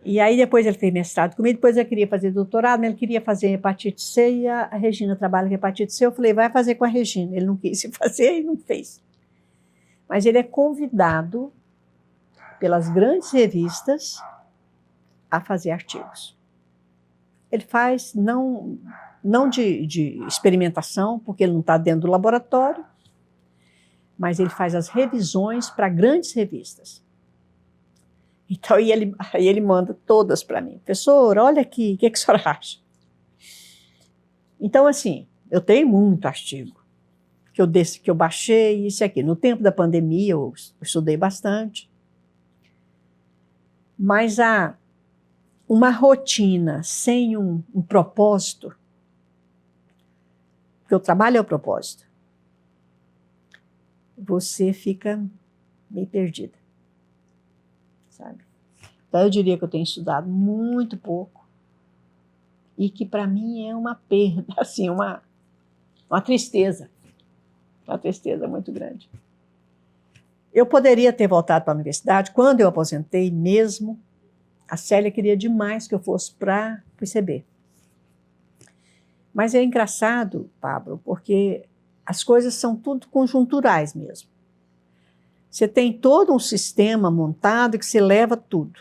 E aí depois ele fez mestrado comigo, depois ele queria fazer doutorado, mas ele queria fazer hepatite C e a Regina trabalha com hepatite C. Eu falei, vai fazer com a Regina. Ele não quis fazer e não fez. Mas ele é convidado pelas grandes revistas a fazer artigos. Ele faz não de experimentação, porque ele não está dentro do laboratório, mas ele faz as revisões para grandes revistas. Então, aí ele manda todas para mim. Professor, olha aqui, o que a senhora acha? Então, assim, eu tenho muito artigo que eu baixei, isso aqui. No tempo da pandemia, eu estudei bastante. Mas uma rotina sem um propósito, porque o trabalho é o propósito, você fica meio perdida, sabe? Então, eu diria que eu tenho estudado muito pouco e que, para mim, é uma perda, assim, uma tristeza muito grande. Eu poderia ter voltado para a universidade. Quando eu aposentei mesmo, a Célia queria demais que eu fosse para o ICB. Mas é engraçado, Pablo, porque as coisas são tudo conjunturais mesmo. Você tem todo um sistema montado que se leva tudo.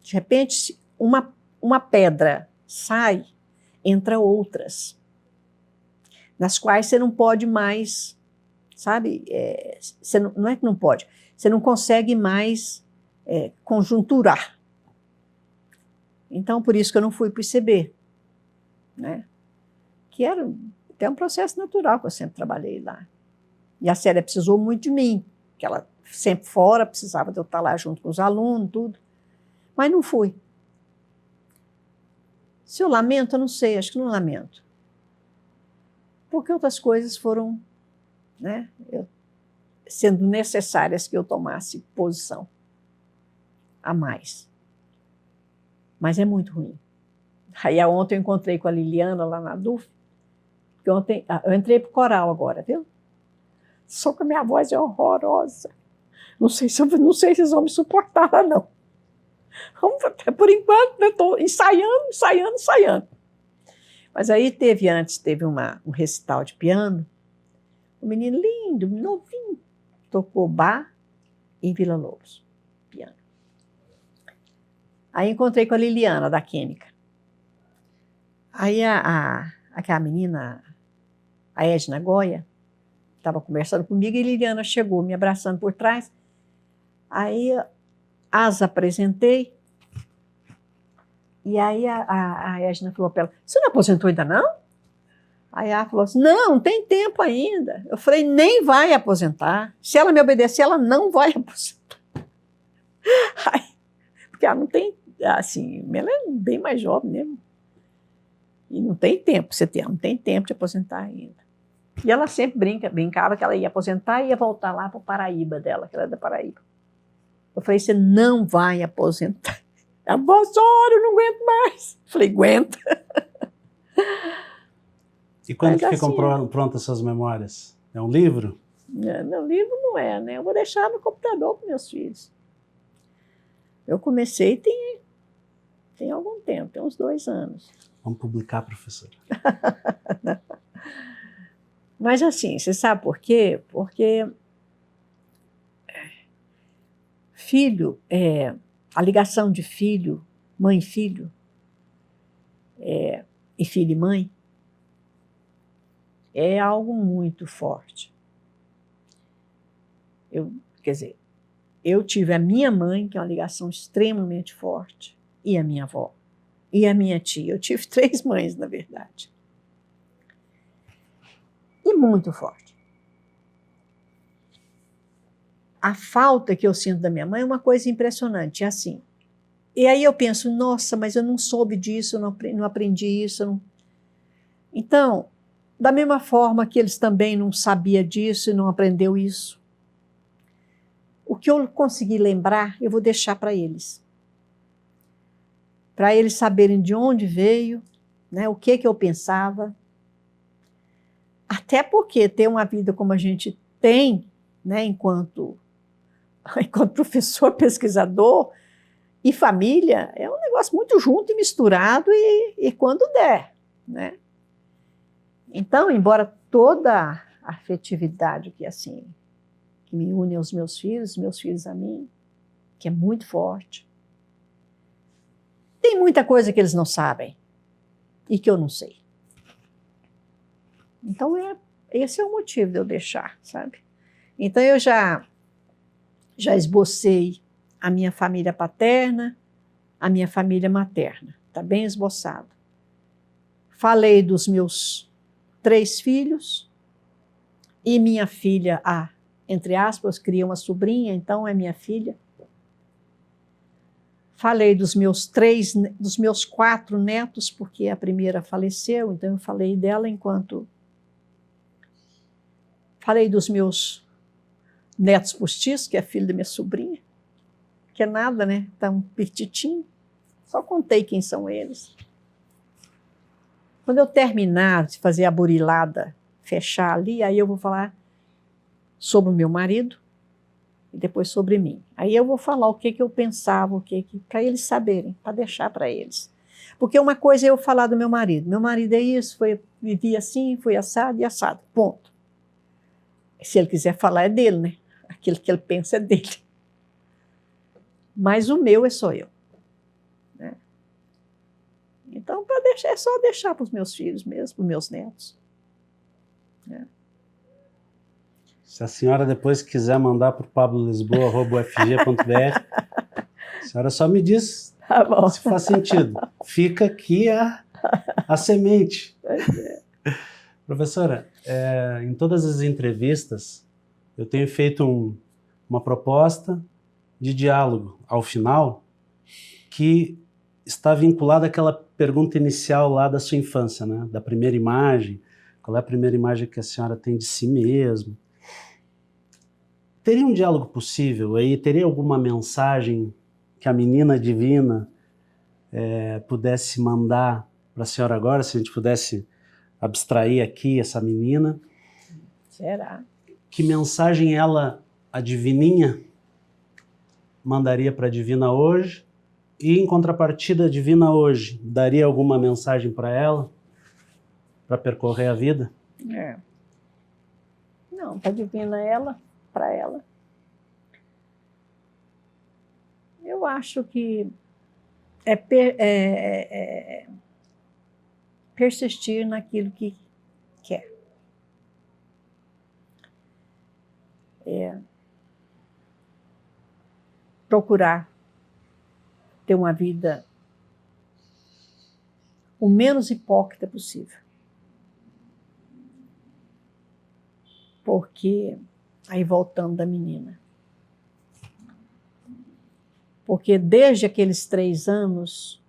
De repente, uma pedra sai, entra outras, nas quais você não pode mais, sabe? Não é que não pode, você não consegue mais conjunturar. Então, por isso que eu não fui para o ICB, né? Que era até um processo natural, que eu sempre trabalhei lá. E a Célia precisou muito de mim, que ela sempre fora, precisava de eu estar lá junto com os alunos, tudo. Mas não fui. Se eu lamento, eu não sei, acho que não lamento. Porque outras coisas foram, né, sendo necessárias que eu tomasse posição a mais. Mas é muito ruim. Aí ontem eu encontrei com a Liliana lá na DUF, porque ontem eu entrei para o coral agora, viu? Só que a minha voz é horrorosa. Não sei se vocês vão me suportar lá, não. Por enquanto, eu estou ensaiando. Mas aí teve um recital de piano, um menino lindo, novinho, tocou Bach em Vila Lobos, piano. Aí encontrei com a Liliana, da Química. Aí aquela menina, a Edna Goya, estava conversando comigo e a Liliana chegou me abraçando por trás. Aí as apresentei e aí a Edna falou para ela, você não aposentou ainda não? Aí ela falou assim, não tem tempo ainda. Eu falei, nem vai aposentar. Se ela me obedecer, ela não vai aposentar. Aí, porque ela não tem, assim, ela é bem mais jovem mesmo. E não tem tempo, não tem tempo de aposentar ainda. E ela sempre brincava que ela ia aposentar e ia voltar lá para o Paraíba dela, que ela é da Paraíba. Eu falei, você não vai aposentar. Ela falou, senhora, eu não aguento mais. Eu falei, aguenta. E quando mas que ficam assim, prontas suas memórias? É um livro? Não, livro não é, né? Eu vou deixar no computador para meus filhos. Eu comecei tem algum tempo, tem uns 2 anos. Vamos publicar, professora. Mas assim, você sabe por quê? Porque filho, a ligação de filho, mãe e filho, e filho e mãe, é algo muito forte. Quer dizer, eu tive a minha mãe, que é uma ligação extremamente forte, e a minha avó, e a minha tia. Eu tive 3 mães, na verdade. E muito forte. A falta que eu sinto da minha mãe é uma coisa impressionante, é assim. E aí eu penso, nossa, mas eu não soube disso, eu não aprendi isso. Não... Então, da mesma forma que eles também não sabiam disso e não aprendeu isso, o que eu consegui lembrar, eu vou deixar para eles saberem de onde veio, né, o que eu pensava. Até porque ter uma vida como a gente tem, né, enquanto professor, pesquisador, E família é um negócio muito junto e misturado e quando der, né? Então, embora toda a afetividade que assim que me une aos meus filhos a mim, que é muito forte, tem muita coisa que eles não sabem e que eu não sei. Então, esse é o motivo de eu deixar, sabe? Então, eu já esbocei a minha família paterna, a minha família materna. Está bem esboçado. Falei dos meus 3 filhos e minha filha, entre aspas, criei uma sobrinha, então é minha filha. Falei dos meus 4 netos, porque a primeira faleceu, então eu falei dela enquanto... Falei dos meus netos postiços, que é filho da minha sobrinha, que é nada, né? Tá um petitinho. Só contei quem são eles. Quando eu terminar de fazer a burilada, fechar ali, aí eu vou falar sobre o meu marido e depois sobre mim. Aí eu vou falar o que eu pensava, para eles saberem, para deixar para eles. Porque uma coisa é eu falar do meu marido. Meu marido é isso, vivia assim, foi assado e assado. Ponto. Se ele quiser falar, é dele, né? Aquilo que ele pensa é dele. Mas o meu é só eu. Né? Então, é só deixar para os meus filhos mesmo, para os meus netos. Né? Se a senhora depois quiser mandar para o pablolisboa@ufg.br, a senhora só me diz se faz sentido. Fica aqui a semente. Professora, em todas as entrevistas, eu tenho feito uma proposta de diálogo ao final que está vinculada àquela pergunta inicial lá da sua infância, né? Da primeira imagem. Qual é a primeira imagem que a senhora tem de si mesmo? Teria um diálogo possível aí? Teria alguma mensagem que a menina divina pudesse mandar para a senhora agora, se a gente pudesse abstrair aqui essa menina? Será? Que mensagem ela, a divininha, mandaria para a divina hoje? E em contrapartida, a divina hoje daria alguma mensagem para ela? Para percorrer a vida? Não, para a divina para ela. Eu acho que persistir naquilo que quer. Procurar ter uma vida o menos hipócrita possível. Porque, aí voltando da menina, porque desde aqueles 3 anos,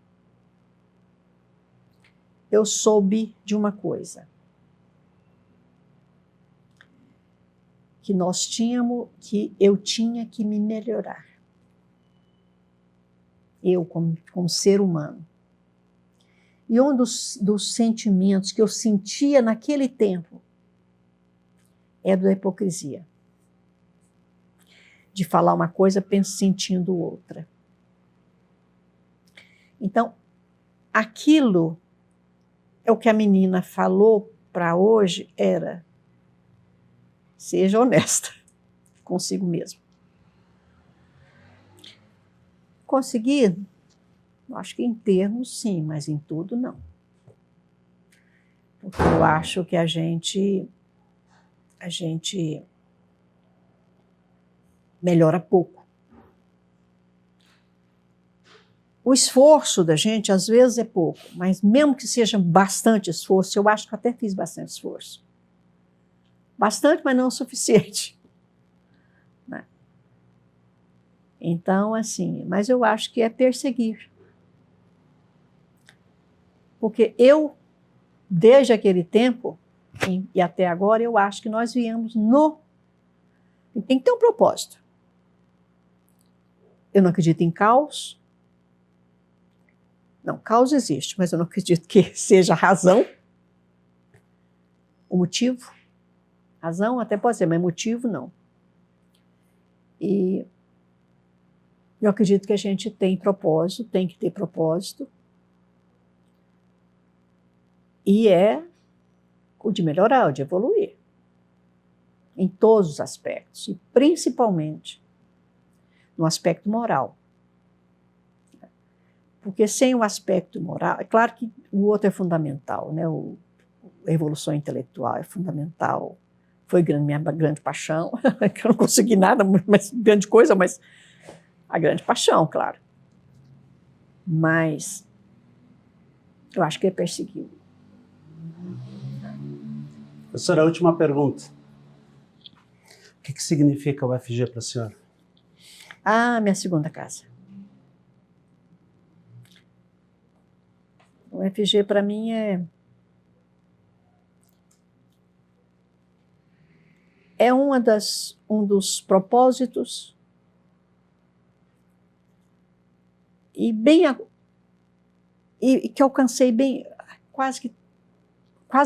eu soube de uma coisa, que eu tinha que me melhorar. Eu, como ser humano. E um dos sentimentos que eu sentia naquele tempo é da hipocrisia. De falar uma coisa sentindo outra. Então, aquilo é o que a menina falou para hoje era: seja honesta consigo mesmo. Conseguir? Acho que em termos sim, mas em tudo não. Porque eu acho que a gente melhora pouco. O esforço da gente, às vezes, é pouco, mas mesmo que seja bastante esforço, eu acho que até fiz bastante esforço. Bastante, mas não o suficiente. Né? Então, assim, mas eu acho que é perseguir. Porque eu, desde aquele tempo e até agora, eu acho que nós viemos tem que ter um propósito. Eu não acredito em caos. Não, caos existe, mas eu não acredito que seja a razão, o motivo. Razão até pode ser, mas motivo não. E Eu acredito que a gente tem propósito, tem que ter propósito. E é o de melhorar, o de evoluir. Em todos os aspectos. E principalmente no aspecto moral. Porque sem o aspecto moral... É claro que o outro é fundamental, né? A evolução intelectual é fundamental. Foi minha grande paixão. Que eu não consegui nada, mas grande coisa, mas a grande paixão, claro. Mas eu acho que ele perseguiu. Professora, a última pergunta. O que significa o UFG para a senhora? Ah, minha segunda casa. O UFG para mim é um dos propósitos e que alcancei bem, quase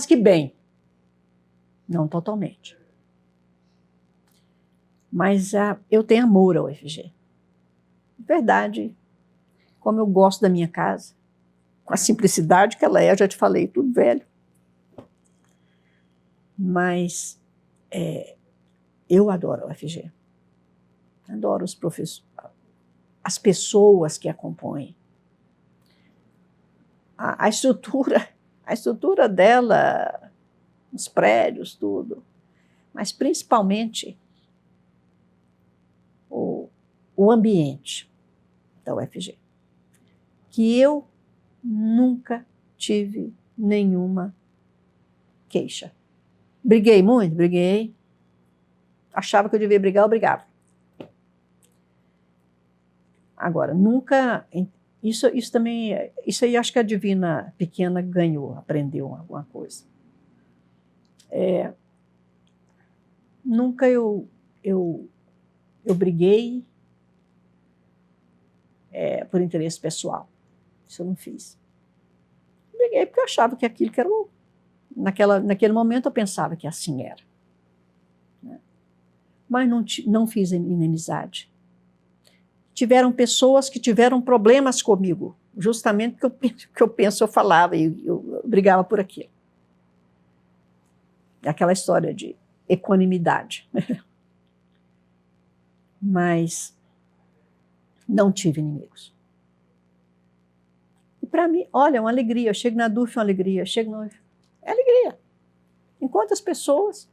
que bem. Não totalmente. Mas eu tenho amor ao UFG. Verdade, como eu gosto da minha casa, com a simplicidade que ela é, eu já te falei, tudo velho. Mas eu adoro a UFG. Adoro os professores, as pessoas que a compõem. A estrutura dela, os prédios, tudo. Mas principalmente o ambiente da UFG. Que eu nunca tive nenhuma queixa. Briguei muito? Briguei. Achava que eu devia brigar, eu brigava. Agora, nunca... Isso também... Isso aí acho que a Divina pequena ganhou, aprendeu alguma coisa. Nunca eu briguei por interesse pessoal. Isso eu não fiz. Briguei porque eu achava que aquilo que era... Naquele momento eu pensava que assim era. Né? Mas não fiz inimizade. Tiveram pessoas que tiveram problemas comigo, justamente porque eu falava e eu brigava por aquilo. Aquela história de equanimidade. Mas não tive inimigos. E para mim, olha, é uma alegria. Eu chego na DUF, é uma alegria. É alegria. Enquanto as pessoas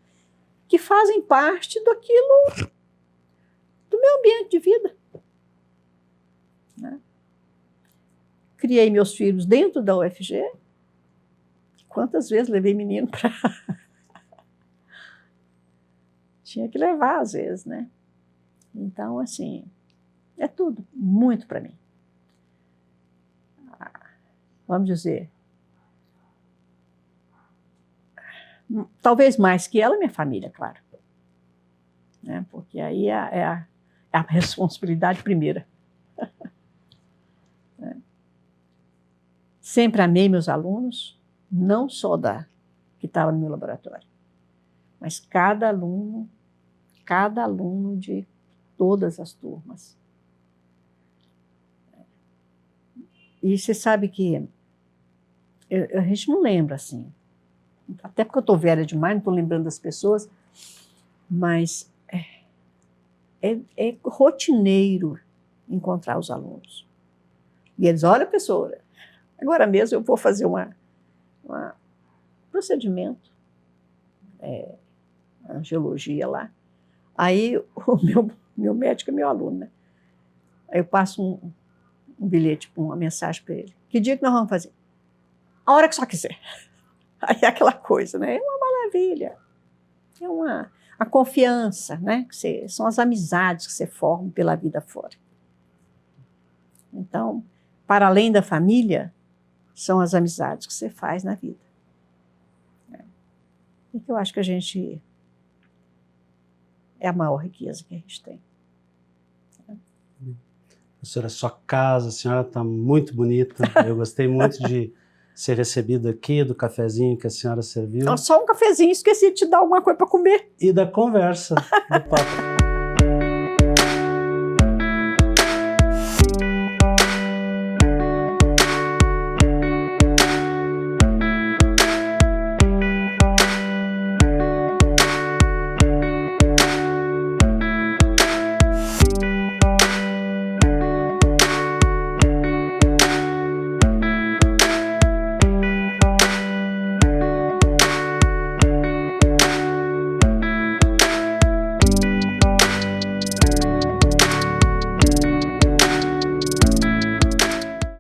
que fazem parte daquilo, do meu ambiente de vida. Né? Criei meus filhos dentro da UFG. Quantas vezes levei menino para... Tinha que levar, às vezes, né? Então, assim, é tudo, muito para mim. Vamos dizer, talvez mais que ela, minha família, claro. Né? Porque aí é a responsabilidade primeira. Sempre amei meus alunos, não só que estava no meu laboratório, mas cada aluno de todas as turmas. E você sabe que a gente não lembra assim, até porque eu estou velha demais, não estou lembrando das pessoas, mas é rotineiro encontrar os alunos. E eles, olha, professora, agora mesmo eu vou fazer um procedimento, angiologia lá. Aí o meu médico é meu aluno, né? Aí eu passo um bilhete, uma mensagem para ele. Que dia que nós vamos fazer? A hora que só quiser. Aí é aquela coisa, né? É uma maravilha. É a confiança, né? São as amizades que você forma pela vida fora. Então, para além da família, são as amizades que você faz na vida. E que eu acho que a gente... é a maior riqueza que a gente tem. Professora, sua casa, a senhora está muito bonita. Eu gostei muito de ser recebido aqui, do cafezinho que a senhora serviu. Só um cafezinho, esqueci de te dar alguma coisa para comer. E da conversa, do papo.